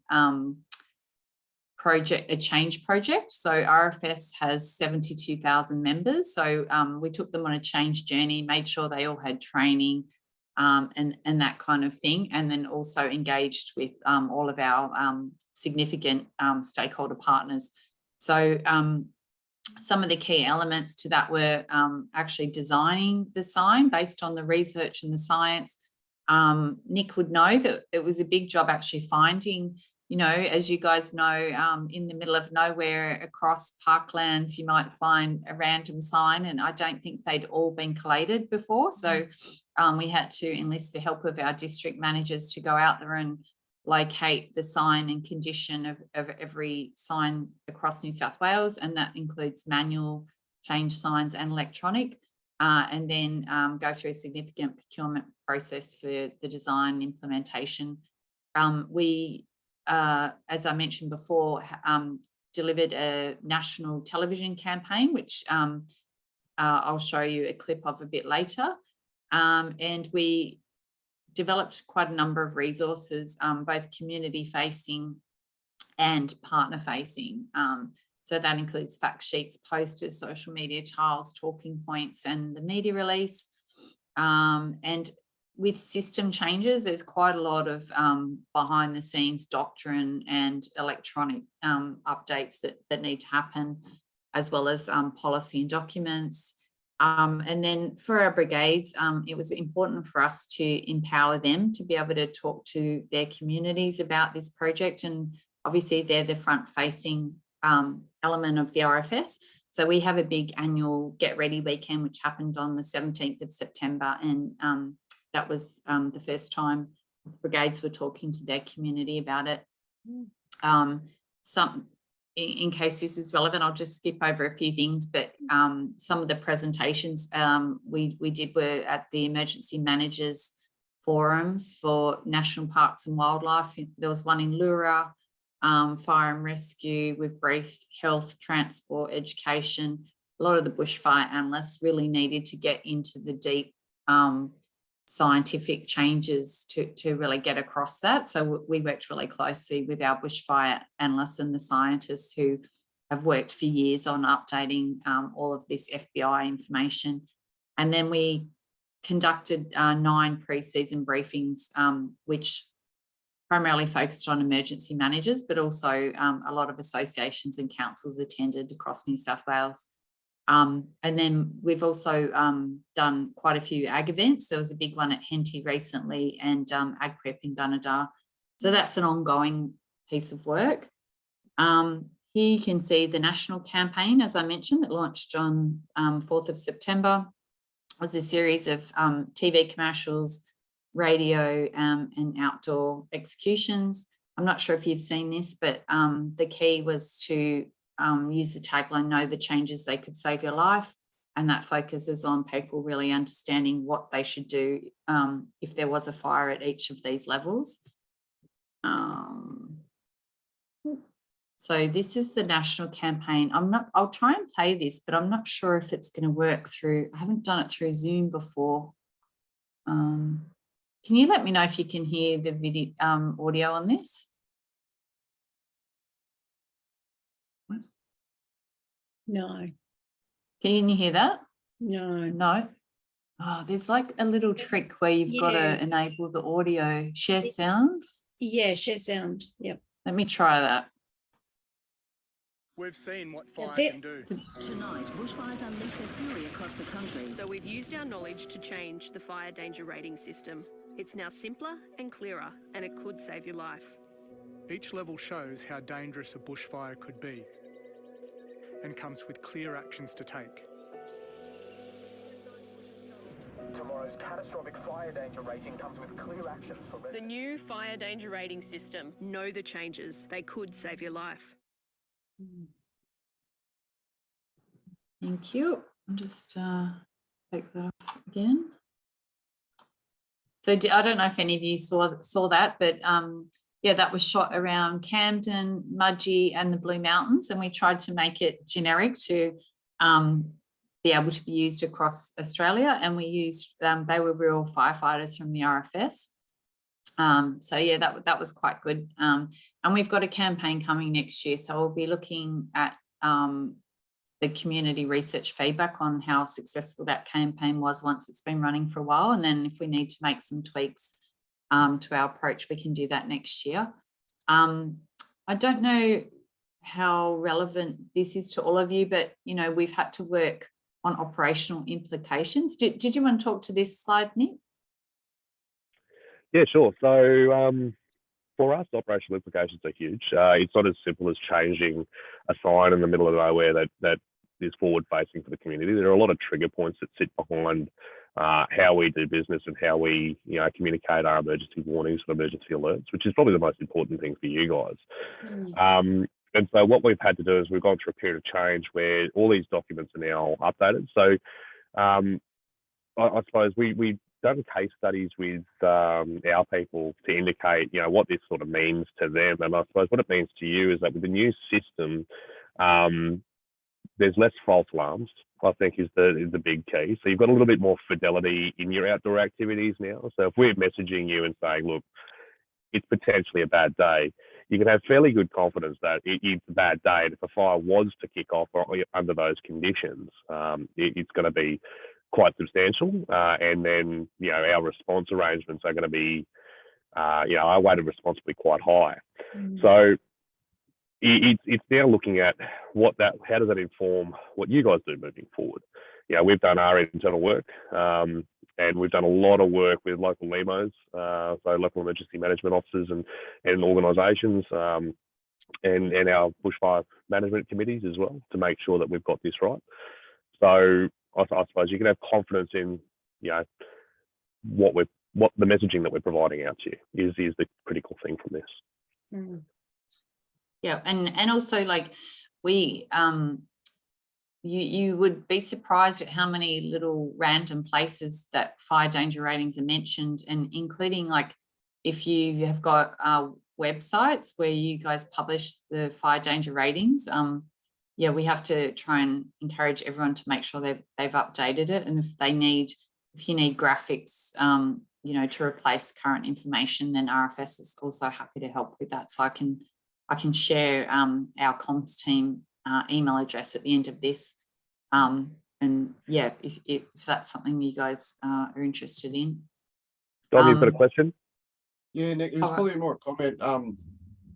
Speaker 7: change project. So RFS has 72,000 members. So we took them on a change journey, made sure they all had training and that kind of thing. And then also engaged with all of our significant stakeholder partners. So some of the key elements to that were actually designing the sign based on the research and the science. Nic would know that it was a big job actually finding, as you guys know, in the middle of nowhere across parklands, you might find a random sign, and I don't think they'd all been collated before. So we had to enlist the help of our district managers to go out there and locate the sign and condition of every sign across New South Wales, and that includes manual change signs and electronic, and then go through a significant procurement process for the design implementation. We, as I mentioned before, delivered a national television campaign, which I'll show you a clip of a bit later, and we developed quite a number of resources, both community facing and partner facing. So that includes fact sheets, posters, social media tiles, talking points, and the media release. And with system changes, there's quite a lot of behind the scenes doctrine and electronic updates that need to happen, as well as policy and documents. And then for our brigades, it was important for us to empower them to be able to talk to their communities about this project. And obviously they're the front-facing element of the RFS. So we have a big annual Get Ready weekend, which happened on the 17th of September. And that was the first time brigades were talking to their community about it. In case this is relevant, I'll just skip over a few things, but some of the presentations we did were at the emergency managers forums for national parks and wildlife. There was one in Lura, fire and rescue. We've briefed health, transport, education. A lot of the bushfire analysts really needed to get into the deep scientific changes to really get across that. So we worked really closely with our bushfire analysts and the scientists who have worked for years on updating all of this FBI information. And then we conducted 9 pre-season briefings, which primarily focused on emergency managers, but also a lot of associations and councils attended across New South Wales. And then we've also done quite a few ag events. There was a big one at Henty recently, and ag prep in Gunnedah. So that's an ongoing piece of work. Here you can see the national campaign, as I mentioned, that launched on 4th of September. It was a series of TV commercials, radio and outdoor executions. I'm not sure if you've seen this, but the key was to use the tagline, know the changes they could save your life. And that focuses on people really understanding what they should do if there was a fire at each of these levels. So this is the national campaign. I'll try and play this, but I'm not sure if it's going to work through. I haven't done it through Zoom before. Can you let me know if you can hear the video audio on this?
Speaker 2: No.
Speaker 7: Can you hear that?
Speaker 2: No.
Speaker 7: No. Oh, there's like a little trick where you've got to enable the audio. Share sound?
Speaker 2: Yeah, share sound. Yep.
Speaker 7: Let me try that.
Speaker 13: We've seen what fire
Speaker 2: That's it.
Speaker 13: can do.
Speaker 14: Tonight, bushfires unleash their fury across the country. So we've used our knowledge to change the fire danger rating system. It's now simpler and clearer, and it could save your life.
Speaker 13: Each level shows how dangerous a bushfire could be and comes with clear actions to take.
Speaker 15: Tomorrow's catastrophic fire danger rating comes with clear actions for
Speaker 14: The new fire danger rating system. Know the changes. They could save your life.
Speaker 7: Thank you. I'll just take that off again. So I don't know if any of you saw that, but yeah, that was shot around Camden, Mudgee and the Blue Mountains, and we tried to make it generic to be able to be used across Australia, and we used, they were real firefighters from the RFS. So yeah, that was quite good. And we've got a campaign coming next year, so we'll be looking at the community research feedback on how successful that campaign was once it's been running for a while, and then if we need to make some tweaks to our approach, we can do that next year. I don't know how relevant this is to all of you, but you know, we've had to work on operational implications. Did you want to talk to this slide, Nick?
Speaker 12: Yeah, sure. So for us, operational implications are huge. It's not as simple as changing a sign in the middle of nowhere that is forward facing for the community. There are a lot of trigger points that sit behind how we do business and how we, you know, communicate our emergency warnings and emergency alerts, which is probably the most important thing for you guys. And so what we've had to do is we've gone through a period of change where all these documents are now updated. So I suppose we've done case studies with our people to indicate, you know, what this sort of means to them. And I suppose what it means to you is that with the new system, there's less false alarms, I think is the big key. So you've got a little bit more fidelity in your outdoor activities now. So if we're messaging you and saying, look, it's potentially a bad day, you can have fairly good confidence that it's a bad day. And if a fire was to kick off under those conditions, it's going to be quite substantial. And then, you know, our response arrangements are going to be, you know, our weighted response will be quite high. So it's now looking at how does that inform what you guys do moving forward? we've done our internal work, and we've done a lot of work with local LEMOs, so local emergency management officers and organisations, and our bushfire management committees as well, to make sure that we've got this right. So I suppose you can have confidence in, what the messaging that we're providing out to you is the critical thing from this.
Speaker 7: Yeah, and also, like, we you would be surprised at how many little random places that fire danger ratings are mentioned, and including, like, if you have got websites where you guys publish the fire danger ratings, we have to try and encourage everyone to make sure they've updated it, and if you need graphics, to replace current information, then RFS is also happy to help with that. So I can share our comms team email address at the end of this, and if that's something that you guys are interested in.
Speaker 12: Dom, you've got a question?
Speaker 5: Yeah, Nick, it was probably more a comment.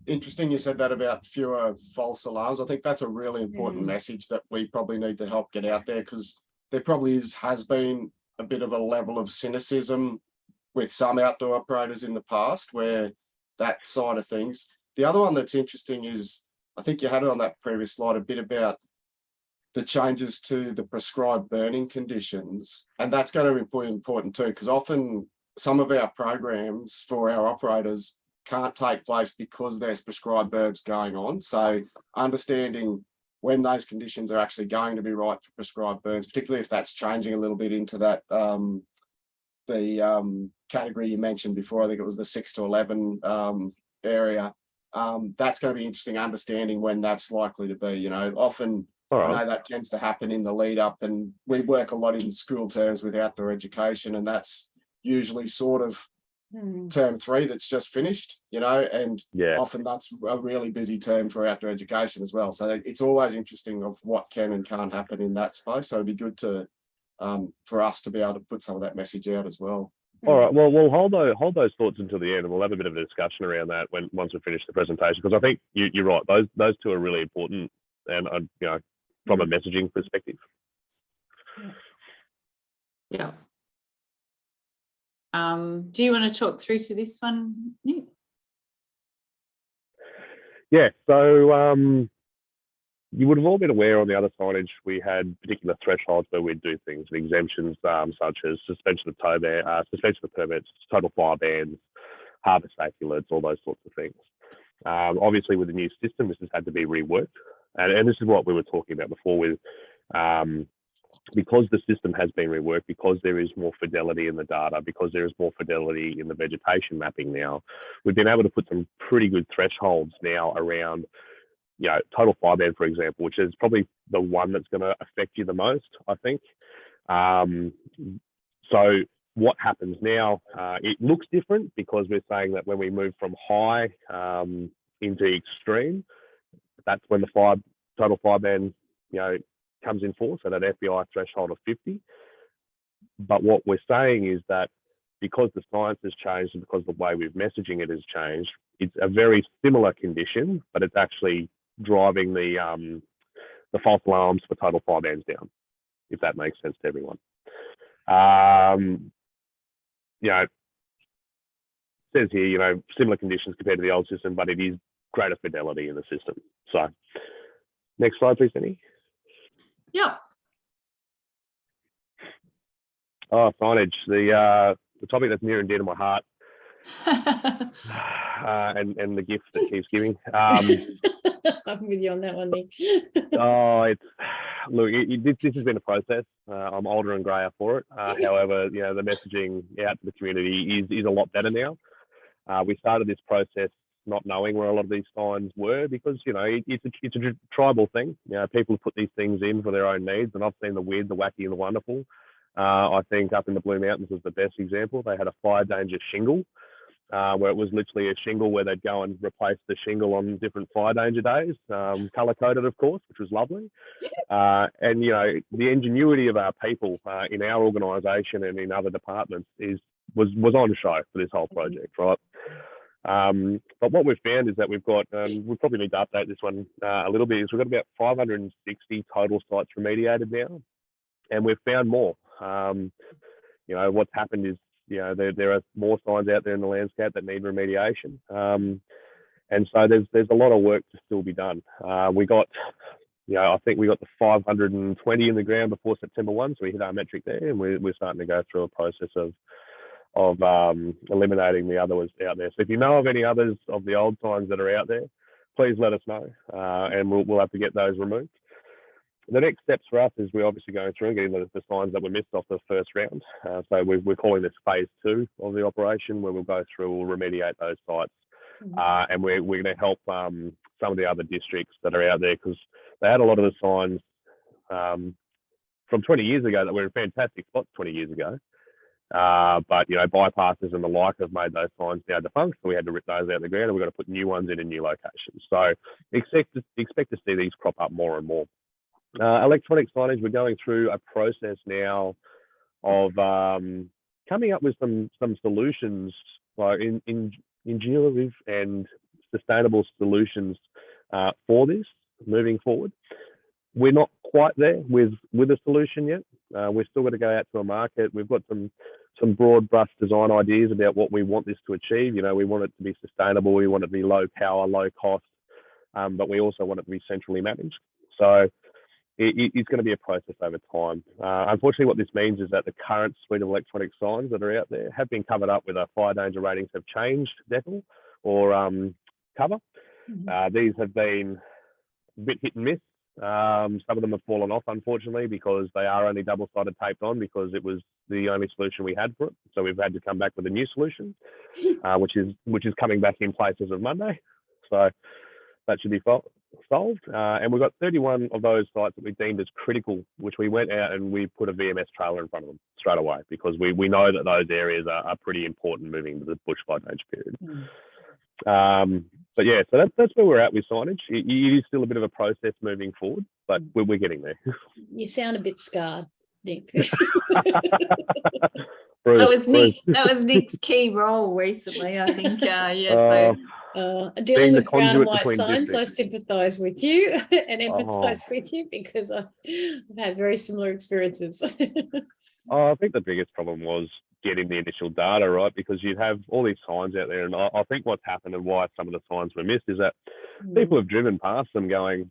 Speaker 5: Interesting you said that about fewer false alarms. I think that's a really important message that we probably need to help get out there, because there probably has been a bit of a level of cynicism with some outdoor operators in the past, where that side of things. The other one that's interesting is, I think you had it on that previous slide, a bit about the changes to the prescribed burning conditions. And that's going to be important too, because often some of our programs for our operators can't take place because there's prescribed burns going on. So understanding when those conditions are actually going to be right for prescribed burns, particularly if that's changing a little bit into that category you mentioned before, I think it was the 6 to 11 area. That's going to be interesting, understanding when that's likely to be. Often I know that tends to happen in the lead up, and we work a lot in school terms with outdoor education, and that's usually sort of term 3 that's just finished, and often that's a really busy term for outdoor education as well. So it's always interesting of what can and can't happen in that space. So it'd be good to for us to be able to put some of that message out as well.
Speaker 12: All right. Well, we'll hold those thoughts until the end, and we'll have a bit of a discussion around that once we finish the presentation, because I think you're right. Those two are really important, and from a messaging perspective.
Speaker 7: Yeah. Do you want to talk through to this one, Nick?
Speaker 12: Yeah. So you would have all been aware on the other signage we had particular thresholds where we'd do things, and exemptions such as suspension of tow ban, suspension of permits, total fire bans, harbour safety alerts, all those sorts of things. Obviously, with the new system, this has had to be reworked, and this is what we were talking about before with. Because the system has been reworked, because there is more fidelity in the data, because there is more fidelity in the vegetation mapping now, we've been able to put some pretty good thresholds now around, total fire ban, for example, which is probably the one that's going to affect you the most, I think. So what happens now, it looks different because we're saying that when we move from high into extreme, that's when the total fire ban, comes in force at an FBI threshold of 50. But what we're saying is that because the science has changed and because the way we're messaging it has changed, it's a very similar condition, but it's actually driving the false alarms for total fire bans down, if that makes sense to everyone. It says here, similar conditions compared to the old system, but it is greater fidelity in the system. So next slide, please, Denny.
Speaker 7: Yeah.
Speaker 12: Oh, signage, the topic that's near and dear to my heart, and the gift that keeps giving.
Speaker 2: I'm with you on that one, Nick.
Speaker 12: This has been a process. I'm older and grayer for it. However, the messaging out to the community is a lot better now. We started this process not knowing where a lot of these signs were, because it's a tribal thing. People put these things in for their own needs, and I've seen the weird, the wacky, and the wonderful. I think up in the Blue Mountains was the best example. They had a fire danger shingle, where it was literally a shingle where they'd go and replace the shingle on different fire danger days, color coded, of course, which was lovely. And the ingenuity of our people in our organisation and in other departments was on show for this whole project, right? But what we've found is that we've got, we probably need to update this one a little bit, is we've got about 560 total sites remediated now. and we've found more. You know, what's happened is, you know, there are more signs out there in the landscape that need remediation. And so there's a lot of work to still be done. We got, you know, I think we got the 520 in the ground before September 1, so we hit our metric there, and we're starting to go through a process of eliminating the others out there. So if you know of any others of the old signs that are out there, please let us know, and we'll have to get those removed. The next steps for us is we're obviously going through and getting the signs that were missed off the first round. So we're calling this phase 2 of the operation, where we'll go through, we'll remediate those sites, and we're going to help some of the other districts that are out there, because they had a lot of the signs from 20 years ago that were in fantastic spots 20 years ago. But, you know, bypasses and the like have made those signs now defunct, so we had to rip those out of the ground, and we've got to put new ones in new locations. So expect to see these crop up more and more. Electronic signage, we're going through a process now of coming up with some solutions, like innovative and sustainable solutions for this moving forward. We're not quite there with a solution yet. We've still got to go out to a market. We've got some broad brush design ideas about what we want this to achieve. You know, we want it to be sustainable. We want it to be low power, low cost, but we also want it to be centrally managed. So it's going to be a process over time. Unfortunately, what this means is that the current suite of electronic signs that are out there have been covered up with our fire danger ratings have changed decibel or cover. These have been a bit hit and miss. Some of them have fallen off, unfortunately, because they are only double-sided taped on, because it was the only solution we had for it. So we've had to come back with a new solution, which is coming back in place as of Monday. So that should be solved. And we've got 31 of those sites that we deemed as critical, which we went out and we put a VMS trailer in front of them straight away, because we know that those areas are pretty important moving into the bushfire danger period. But yeah, so that's where we're at with signage. It is still a bit of a process moving forward, but we're getting there.
Speaker 2: You sound a bit scarred, Nic.
Speaker 7: That was Nic's key role recently, I think. Dealing
Speaker 2: with brown and white signs, I sympathise with you and empathise with you, because I've had very similar experiences.
Speaker 12: I think the biggest problem was getting the initial data right, because you'd have all these signs out there, and I think what's happened and why some of the signs were missed is that people have driven past them going,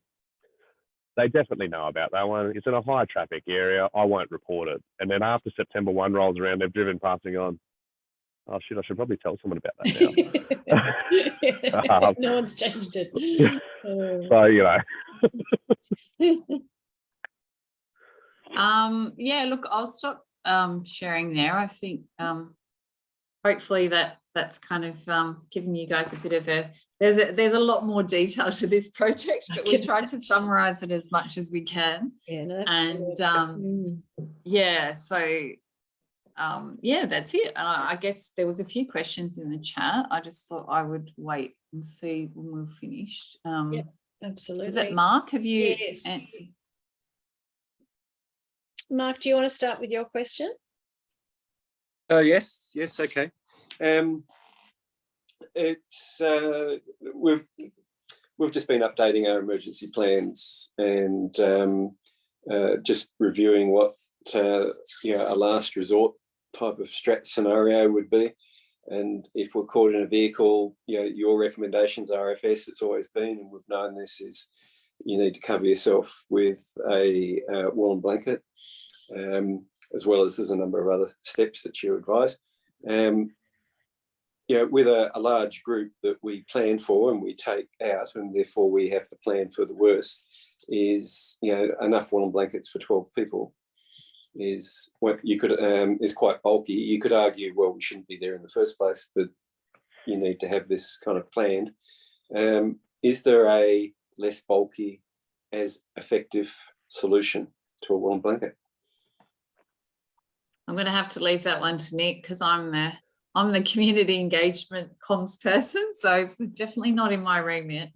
Speaker 12: they definitely know about that one. It's in a high traffic area. I won't report it. And then after September 1 rolls around, they've driven past and gone, oh shit, I should probably tell someone about that now.
Speaker 2: No one's changed it.
Speaker 12: So, you know.
Speaker 7: Yeah, look, I'll stop sharing there. I think hopefully that's kind of given you guys a bit of there's a lot more detail to this project, but we tried to summarize it as much as we can.
Speaker 2: Yeah, no, that's
Speaker 7: and yeah, so yeah, that's it. I guess there was a few questions in the chat. I just thought I would wait and see when we're finished.
Speaker 2: Yeah, absolutely.
Speaker 7: Is it Mark? Have you
Speaker 2: Yes.
Speaker 7: answered?
Speaker 2: Mark, do you want to start with your question?
Speaker 9: Yes, okay. It's we've just been updating our emergency plans and just reviewing what a last resort type of strat scenario would be. And if we're caught in a vehicle, your recommendations, RFS, it's always been, and we've known this, is you need to cover yourself with a woolen blanket, as well as there's a number of other steps that you advise. With a large group that we plan for and we take out, and therefore we have to plan for the worst, is enough woolen blankets for 12 people is what you could is quite bulky. You could argue, well, we shouldn't be there in the first place, but you need to have this kind of planned. Is there a less bulky as effective solution to a woolen blanket?
Speaker 7: I'm going to have to leave that one to Nic, because I'm the community engagement comms person, so it's definitely not in my remit.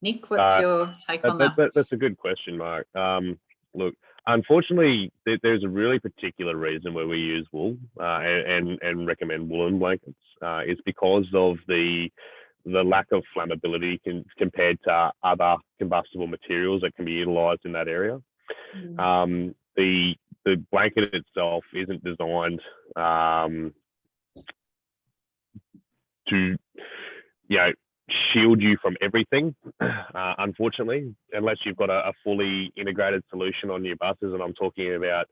Speaker 7: Nic, what's your take on that?
Speaker 12: That's a good question, Mark. Look, unfortunately, there's a really particular reason where we use wool and recommend woolen blankets. It's because of the lack of flammability compared to other combustible materials that can be utilised in that area. The blanket itself isn't designed to, shield you from everything, unfortunately, unless you've got a fully integrated solution on your buses. And I'm talking about,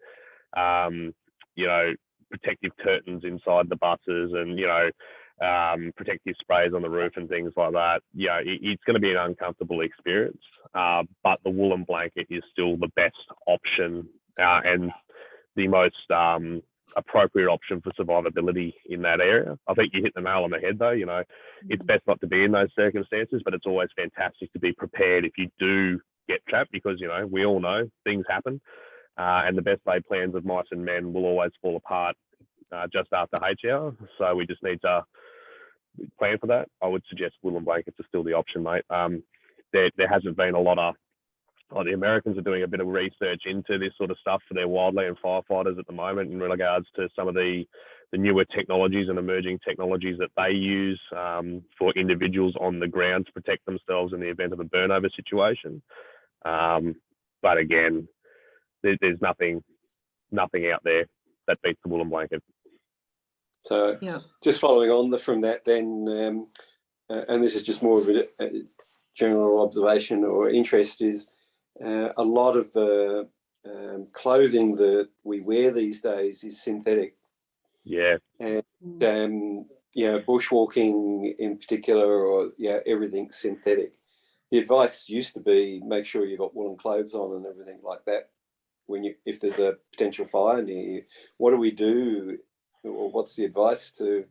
Speaker 12: protective curtains inside the buses and, protective sprays on the roof and things like that. It's going to be an uncomfortable experience, but the woolen blanket is still the best option and the most appropriate option for survivability in that area. I think you hit the nail on the head though. It's best not to be in those circumstances, but it's always fantastic to be prepared if you do get trapped, because we all know things happen, and the best laid plans of mice and men will always fall apart just after HR. So we just need to plan for that. I would suggest woolen blankets are still the option, mate. There hasn't been a lot of the Americans are doing a bit of research into this sort of stuff for their wildland firefighters at the moment in regards to some of the newer technologies and emerging technologies that they use for individuals on the ground to protect themselves in the event of a burnover situation. But again, there's nothing out there that beats the woolen blanket.
Speaker 9: So just following on from that then, and this is just more of a general observation or interest, is a lot of the clothing that we wear these days is synthetic.
Speaker 12: Yeah.
Speaker 9: And, bushwalking in particular, or everything's synthetic. The advice used to be make sure you've got woolen clothes on and everything like that if there's a potential fire near you. What do we do, or what's the advice to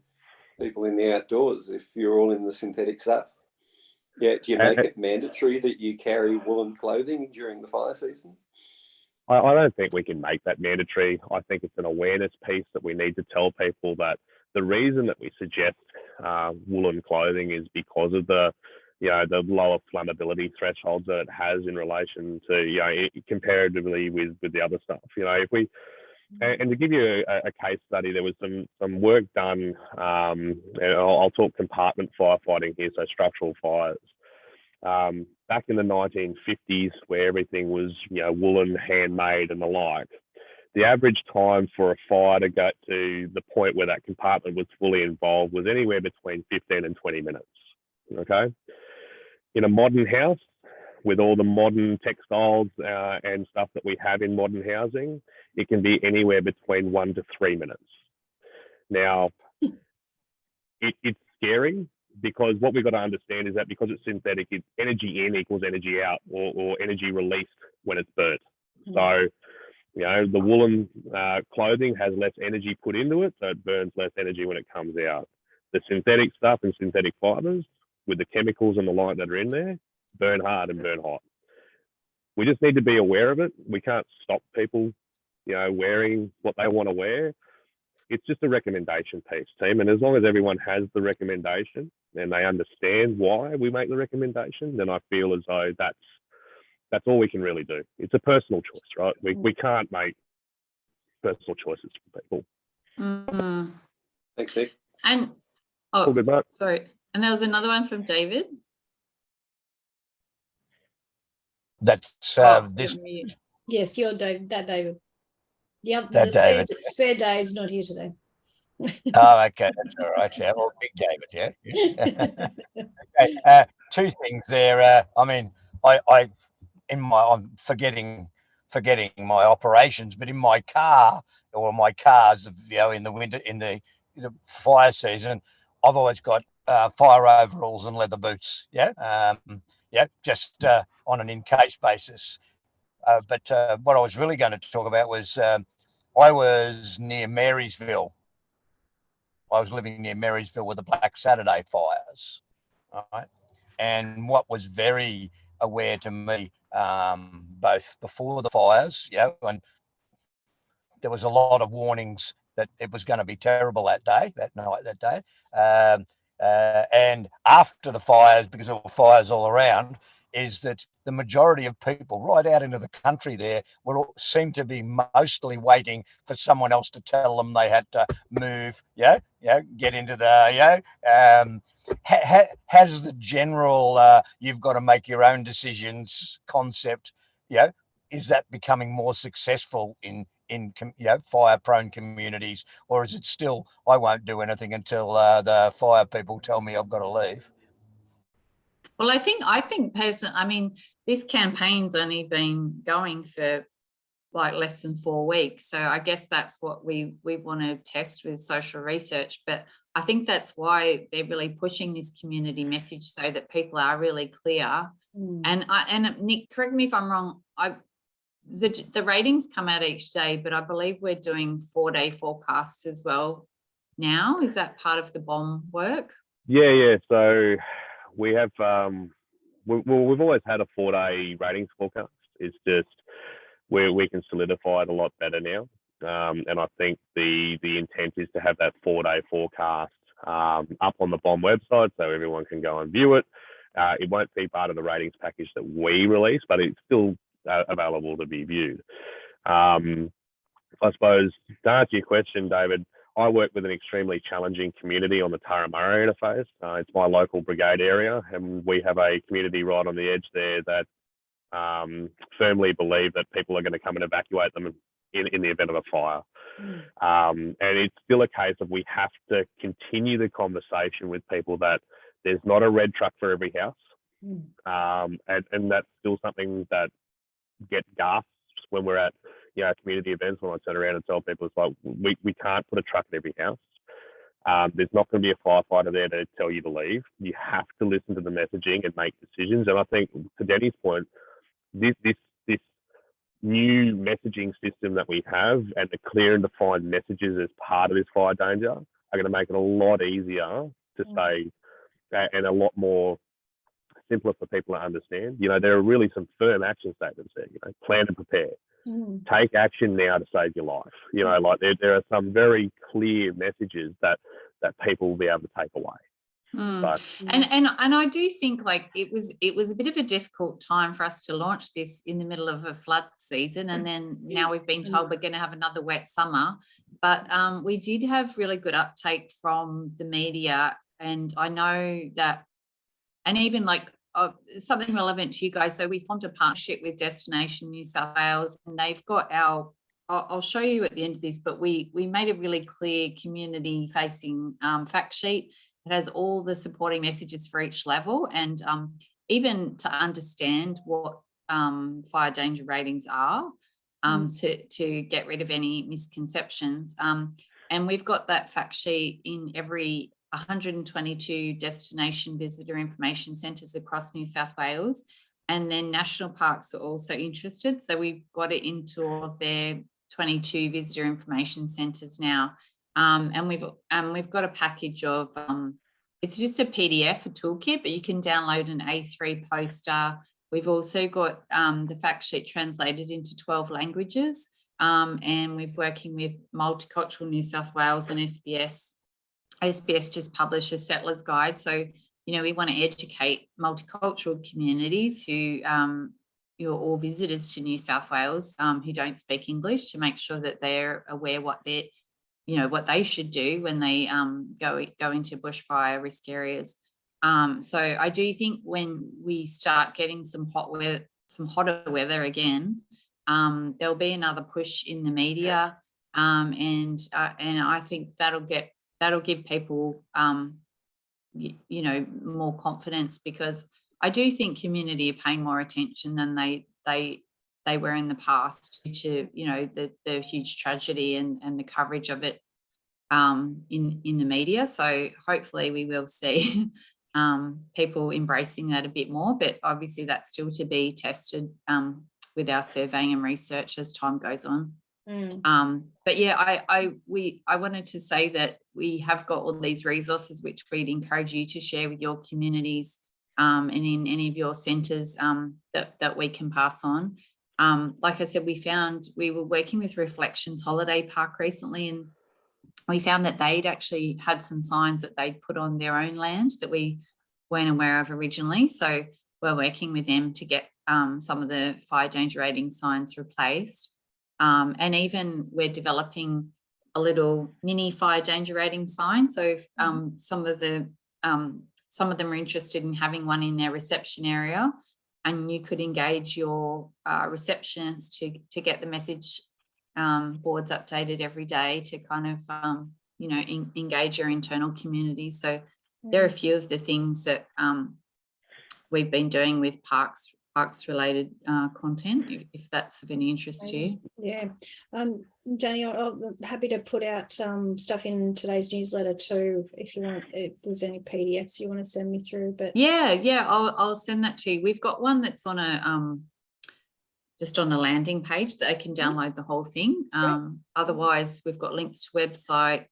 Speaker 9: people in the outdoors if you're all in the synthetic stuff? Do you make it mandatory that you carry woolen clothing during the fire season?
Speaker 12: I don't think we can make that mandatory. I think it's an awareness piece that we need to tell people that the reason that we suggest woolen clothing is because of the lower flammability thresholds that it has in relation to, comparatively with the other stuff. If we, and to give you a case study, there was some work done, and I'll talk compartment firefighting here, so structural fires. Back in the 1950s, where everything was, woolen, handmade and the like, the average time for a fire to get to the point where that compartment was fully involved was anywhere between 15 and 20 minutes, okay? In a modern house, with all the modern textiles and stuff that we have in modern housing, it can be anywhere between 1 to 3 minutes. Now, it's scary, because what we've got to understand is that because it's synthetic, it's energy in equals energy out, or energy released when it's burnt. So, the woolen clothing has less energy put into it, so it burns less energy when it comes out. The synthetic stuff and synthetic fibers, with the chemicals and the light that are in there, burn hard and burn hot. We just need to be aware of it. We can't stop people, wearing what they want to wear. It's just a recommendation piece, team. And as long as everyone has the recommendation and they understand why we make the recommendation, then I feel as though that's all we can really do. It's a personal choice, right? We can't make personal choices for people.
Speaker 9: Thanks, Nick.
Speaker 7: And
Speaker 12: all good, mate.
Speaker 7: Sorry. And there was another one from David.
Speaker 4: That's this.
Speaker 2: Yes, you're David. David.
Speaker 4: That
Speaker 2: The
Speaker 4: David.
Speaker 2: spare Dave's not here today.
Speaker 4: Oh, okay, that's all right. Yeah, well, big David. Yeah. Okay, two things there. I'm forgetting my operations, but in my car or my cars, in the winter, in the fire season, I've always got fire overalls and leather boots. Just on an in-case basis. But what I was really going to talk about was I was near Marysville. I was living near Marysville with the Black Saturday fires. All right. And what was very aware to me, both before the fires, and there was a lot of warnings that it was going to be terrible that day. And after the fires, because there were fires all around, is that the majority of people right out into the country there seem to be mostly waiting for someone else to tell them they had to move, get into the, has the general, you've got to make your own decisions concept, is that becoming more successful in fire prone communities, or is it still, I won't do anything until the fire people tell me I've got to leave?
Speaker 7: Well, I think personally, I mean, this campaign's only been going for like less than 4 weeks. So I guess that's what we want to test with social research. But I think that's why they're really pushing this community message so that people are really clear. And Nic, correct me if I'm wrong, the ratings come out each day, but I believe we're doing 4-day forecasts as well now. Is that part of the BOM work?
Speaker 12: Yeah. So we have, we've always had a 4-day ratings forecast. It's just we can solidify it a lot better now. And I think the intent is to have that 4-day forecast up on the BOM website so everyone can go and view it. It won't be part of the ratings package that we release, but it's still available to be viewed. I suppose to answer your question, David, I work with an extremely challenging community on the Turramurra interface. It's my local brigade area, and we have a community right on the edge there that firmly believe that people are going to come and evacuate them in the event of a fire. And it's still a case of we have to continue the conversation with people that there's not a red truck for every house. And that's still something that gets gasps when we're at community events, when I turn around and tell people it's like, we can't put a truck in every house. There's not going to be a firefighter there to tell you to leave. You have to listen to the messaging and make decisions. And I think to Denny's point, this new messaging system that we have and the clear and defined messages as part of this fire danger are going to make it a lot easier to say and a lot more simpler for people to understand. There are really some firm action statements there. Plan and prepare. Take action now to save your life. Like there are some very clear messages that people will be able to take away. So,
Speaker 7: and I do think like it was a bit of a difficult time for us to launch this in the middle of a flood season, and then now we've been told we're going to have another wet summer. But we did have really good uptake from the media, and I know that, and even like something relevant to you guys. So we formed a partnership with Destination New South Wales, and they've got I'll show you at the end of this, but we made a really clear community facing fact sheet. It has all the supporting messages for each level, and even to understand what fire danger ratings are, to get rid of any misconceptions. And we've got that fact sheet in every 122 destination visitor information centres across New South Wales, and then national parks are also interested. So we've got it into all of their 22 visitor information centres now. And we've got a package of, it's just a PDF, a toolkit, but you can download an A3 poster. We've also got the fact sheet translated into 12 languages, and we're working with Multicultural New South Wales and SBS. SBS just published a Settlers Guide. So, we want to educate multicultural communities who or visitors to New South Wales who don't speak English, to make sure that they're aware what they should do when they go into bushfire risk areas. So I do think when we start getting some hotter weather again, there'll be another push in the media, and I think that'll give people more confidence, because I do think community are paying more attention than they were in the past due to the huge tragedy and the coverage of it in the media. So hopefully we will see people embracing that a bit more, but obviously that's still to be tested with our surveying and research as time goes on. But yeah, I wanted to say that we have got all these resources which we'd encourage you to share with your communities, and in any of your centres that we can pass on. Like I said, we were working with Reflections Holiday Park recently, and we found that they'd actually had some signs that they'd put on their own land that we weren't aware of originally. So we're working with them to get some of the fire danger rating signs replaced. And even we're developing a little mini fire danger rating sign. So if some of them are interested in having one in their reception area, and you could engage your receptionist to get the message boards updated every day to kind of, you know, engage your internal community. So there are a few of the things that we've been doing with parks related content, if that's of any interest to you.
Speaker 2: Yeah. Danny, I'm happy to put out stuff in today's newsletter too, if you want, if there's any PDFs you want to send me through. But
Speaker 7: yeah, I'll send that to you. We've got one that's on a just on a landing page that I can download the whole thing. Otherwise, we've got links to website.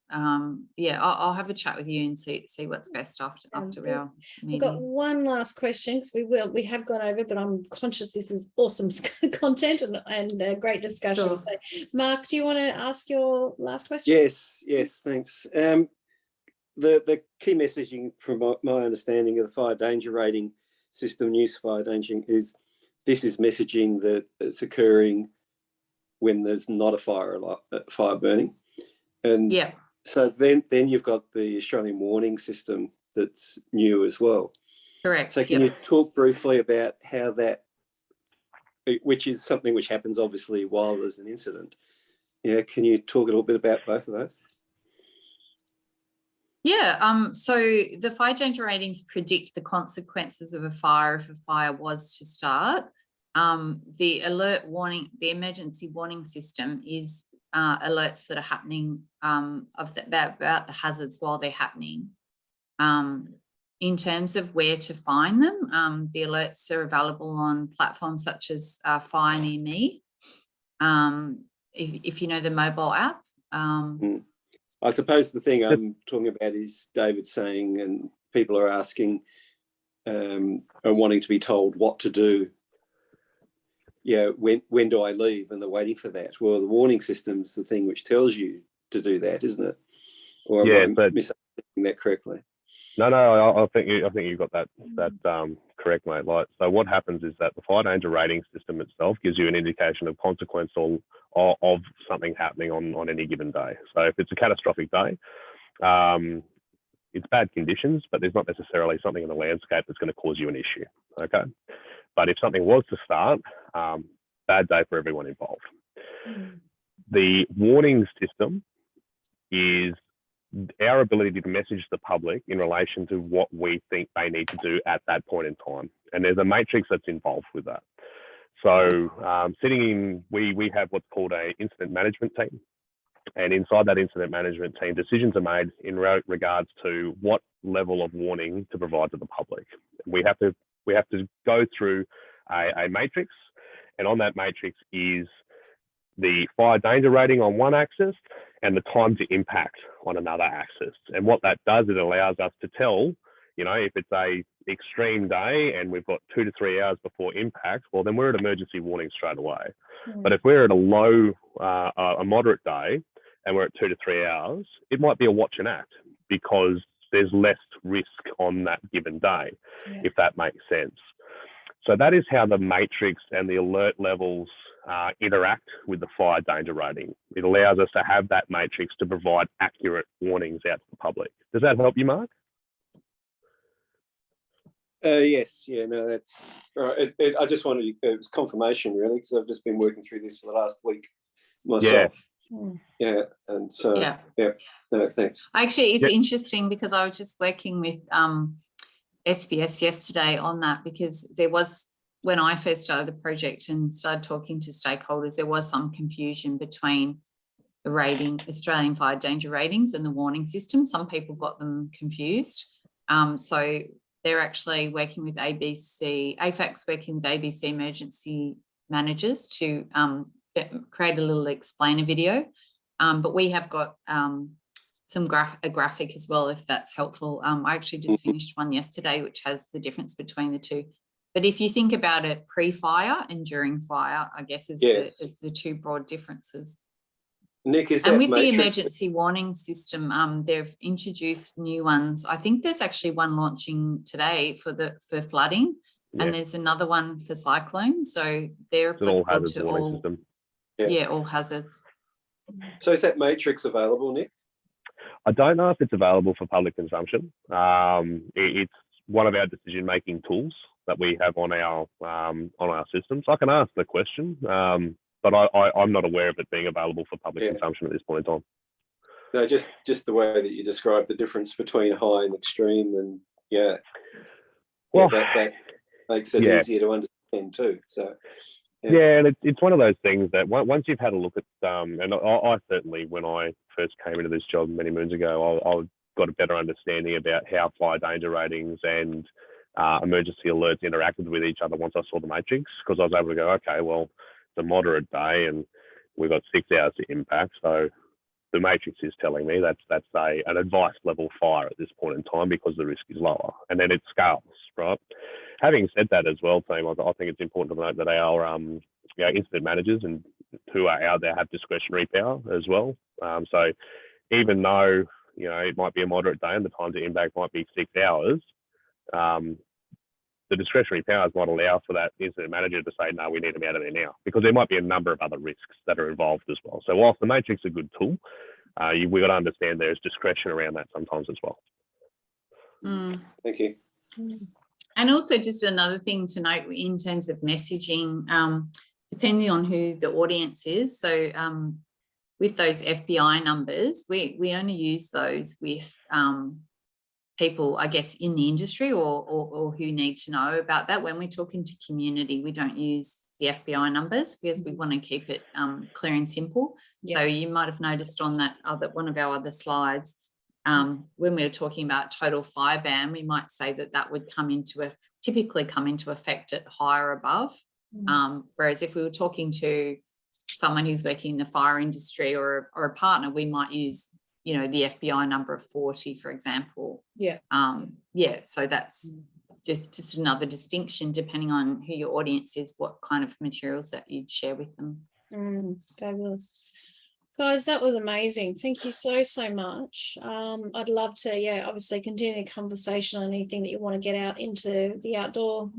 Speaker 7: Yeah, I'll have a chat with you and see what's best after our meeting.
Speaker 2: We've got one last question, because we have gone over, but I'm conscious this is awesome content and great discussion.
Speaker 7: Sure.
Speaker 2: So, Mark, do you want to ask your last question?
Speaker 9: Yes, thanks. The key messaging from my understanding of the fire danger rating system, news fire danger, is this is messaging that it's occurring when there's not a fire burning. And
Speaker 7: yeah,
Speaker 9: so then you've got the Australian warning system that's new as well.
Speaker 7: Correct.
Speaker 9: So can you talk briefly about how that, which is something which happens obviously while there's an incident. Yeah, can you talk a little bit about both of those?
Speaker 7: Yeah, so the fire danger ratings predict the consequences of a fire if a fire was to start. The alert warning, the emergency warning system is alerts that are happening about the hazards while they're happening. In terms of where to find them, the alerts are available on platforms such as Fire Near Me, if you know the mobile app.
Speaker 9: I suppose the thing I'm talking about is David saying, and people are asking and wanting to be told what to do. Yeah, when do I leave? And they're waiting for that. Well, the warning system's the thing which tells you to do that, isn't it? Or am I misunderstanding that correctly?
Speaker 12: No, I think you got that correct, mate. Like, so what happens is that the fire danger rating system itself gives you an indication of consequence of something happening on any given day. So if it's a catastrophic day, it's bad conditions, but there's not necessarily something in the landscape that's going to cause you an issue. Okay, but if something was to start, bad day for everyone involved. The warning system is our ability to message the public in relation to what we think they need to do at that point in time. And there's a matrix that's involved with that. So we have what's called an incident management team. And inside that incident management team, decisions are made in regards to what level of warning to provide to the public. We have to go through a matrix, and on that matrix is the fire danger rating on one axis and the time to impact on another axis. And what that does, it allows us to tell, you know, if it's a extreme day and we've got 2 to 3 hours before impact, well, then we're at emergency warning straight away. But if we're at a moderate day and we're at 2 to 3 hours, it might be a watch and act because there's less risk on that given day, if that makes sense. So that is how the matrix and the alert levels interact with the fire danger rating. It allows us to have that matrix to provide accurate warnings out to the public. Does that help you, Mark?
Speaker 9: Yes, yeah, no, that's right. I just wanted, it was confirmation really, because I've just been working through this for the last week myself. Yeah, and so, no, thanks.
Speaker 7: Actually, it's interesting because I was just working with SBS yesterday on that, because there was, when I first started the project and started talking to stakeholders, there was some confusion between the rating, Australian fire danger ratings, and the warning system. Some people got them confused. So they're actually working with AFAC's working with ABC emergency managers to create a little explainer video. But we have got a graphic as well, if that's helpful. I actually just finished one yesterday, which has the difference between the two. But if you think about it, pre-fire and during fire, I guess is the two broad differences.
Speaker 9: Nic, is
Speaker 7: and
Speaker 9: that
Speaker 7: with
Speaker 9: matrix?
Speaker 7: the emergency warning system, they've introduced new ones. I think there's actually one launching today for flooding, and there's another one for cyclones. So they're applicable to all
Speaker 12: system.
Speaker 7: all hazards.
Speaker 9: So is that matrix available, Nic?
Speaker 12: I don't know if it's available for public consumption. It's one of our decision-making tools. that we have on our systems. I can ask the question, but I'm not aware of it being available for public consumption at this point in time.
Speaker 9: No, just the way that you describe the difference between high and extreme, and that makes it easier to understand too. So
Speaker 12: and it's one of those things that once you've had a look at and I certainly, when I first came into this job many moons ago, I got a better understanding about how fire danger ratings and emergency alerts interacted with each other once I saw the matrix, because I was able to go, okay, well, it's a moderate day and we've got 6 hours to impact, so the matrix is telling me that's an advice level fire at this point in time because the risk is lower, and then it scales, right? Having said that as well, team, I think it's important to note that our incident managers and who are out there have discretionary power as well. So even though it might be a moderate day and the time to impact might be 6 hours, the discretionary powers might allow for that incident manager to say, no, we need them out of there now, because there might be a number of other risks that are involved as well. So whilst the matrix is a good tool, we've got to understand there's discretion around that sometimes as well.
Speaker 9: Thank you.
Speaker 7: And also just another thing to note in terms of messaging, depending on who the audience is. So with those FBI numbers, we only use those with people, I guess, in the industry or who need to know about that. When we're talking to community, we don't use the FBI numbers because we want to keep it clear and simple. So you might have noticed on that one of our other slides, when we were talking about total fire ban, we might say that would typically come into effect at high or above. Whereas if we were talking to someone who's working in the fire industry or a partner, we might use the FBI number of 40, for example. So that's just another distinction depending on who your audience is, what kind of materials that you'd share with them.
Speaker 2: Fabulous. Guys, that was amazing. Thank you so much. I'd love to, obviously continue the conversation on anything that you want to get out into the outdoor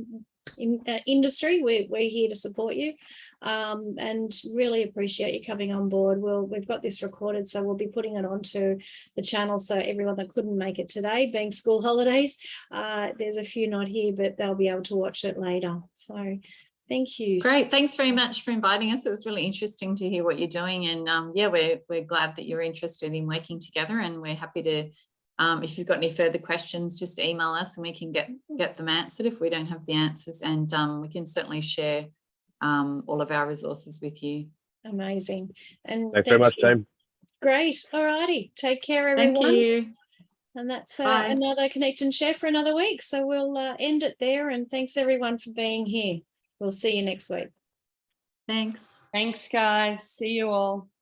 Speaker 2: industry. We're here to support you, and really appreciate you coming on board. We've got this recorded, so we'll be putting it onto the channel, so everyone that couldn't make it today, being school holidays, there's a few not here, but they'll be able to watch it later. So thank you.
Speaker 7: Great. Thanks very much for inviting us. It was really interesting to hear what you're doing, and we're glad that you're interested in working together, and we're happy to if you've got any further questions, just email us and we can get them answered if we don't have the answers, and we can certainly share all of our resources with you.
Speaker 2: Amazing. And
Speaker 12: thanks very much, team.
Speaker 2: Great. All righty. Take care, everyone.
Speaker 7: Thank you.
Speaker 2: And that's another Connect and Share for another week. So we'll end it there, and thanks everyone for being here. We'll see you next week.
Speaker 7: Thanks.
Speaker 3: Thanks, guys. See you all.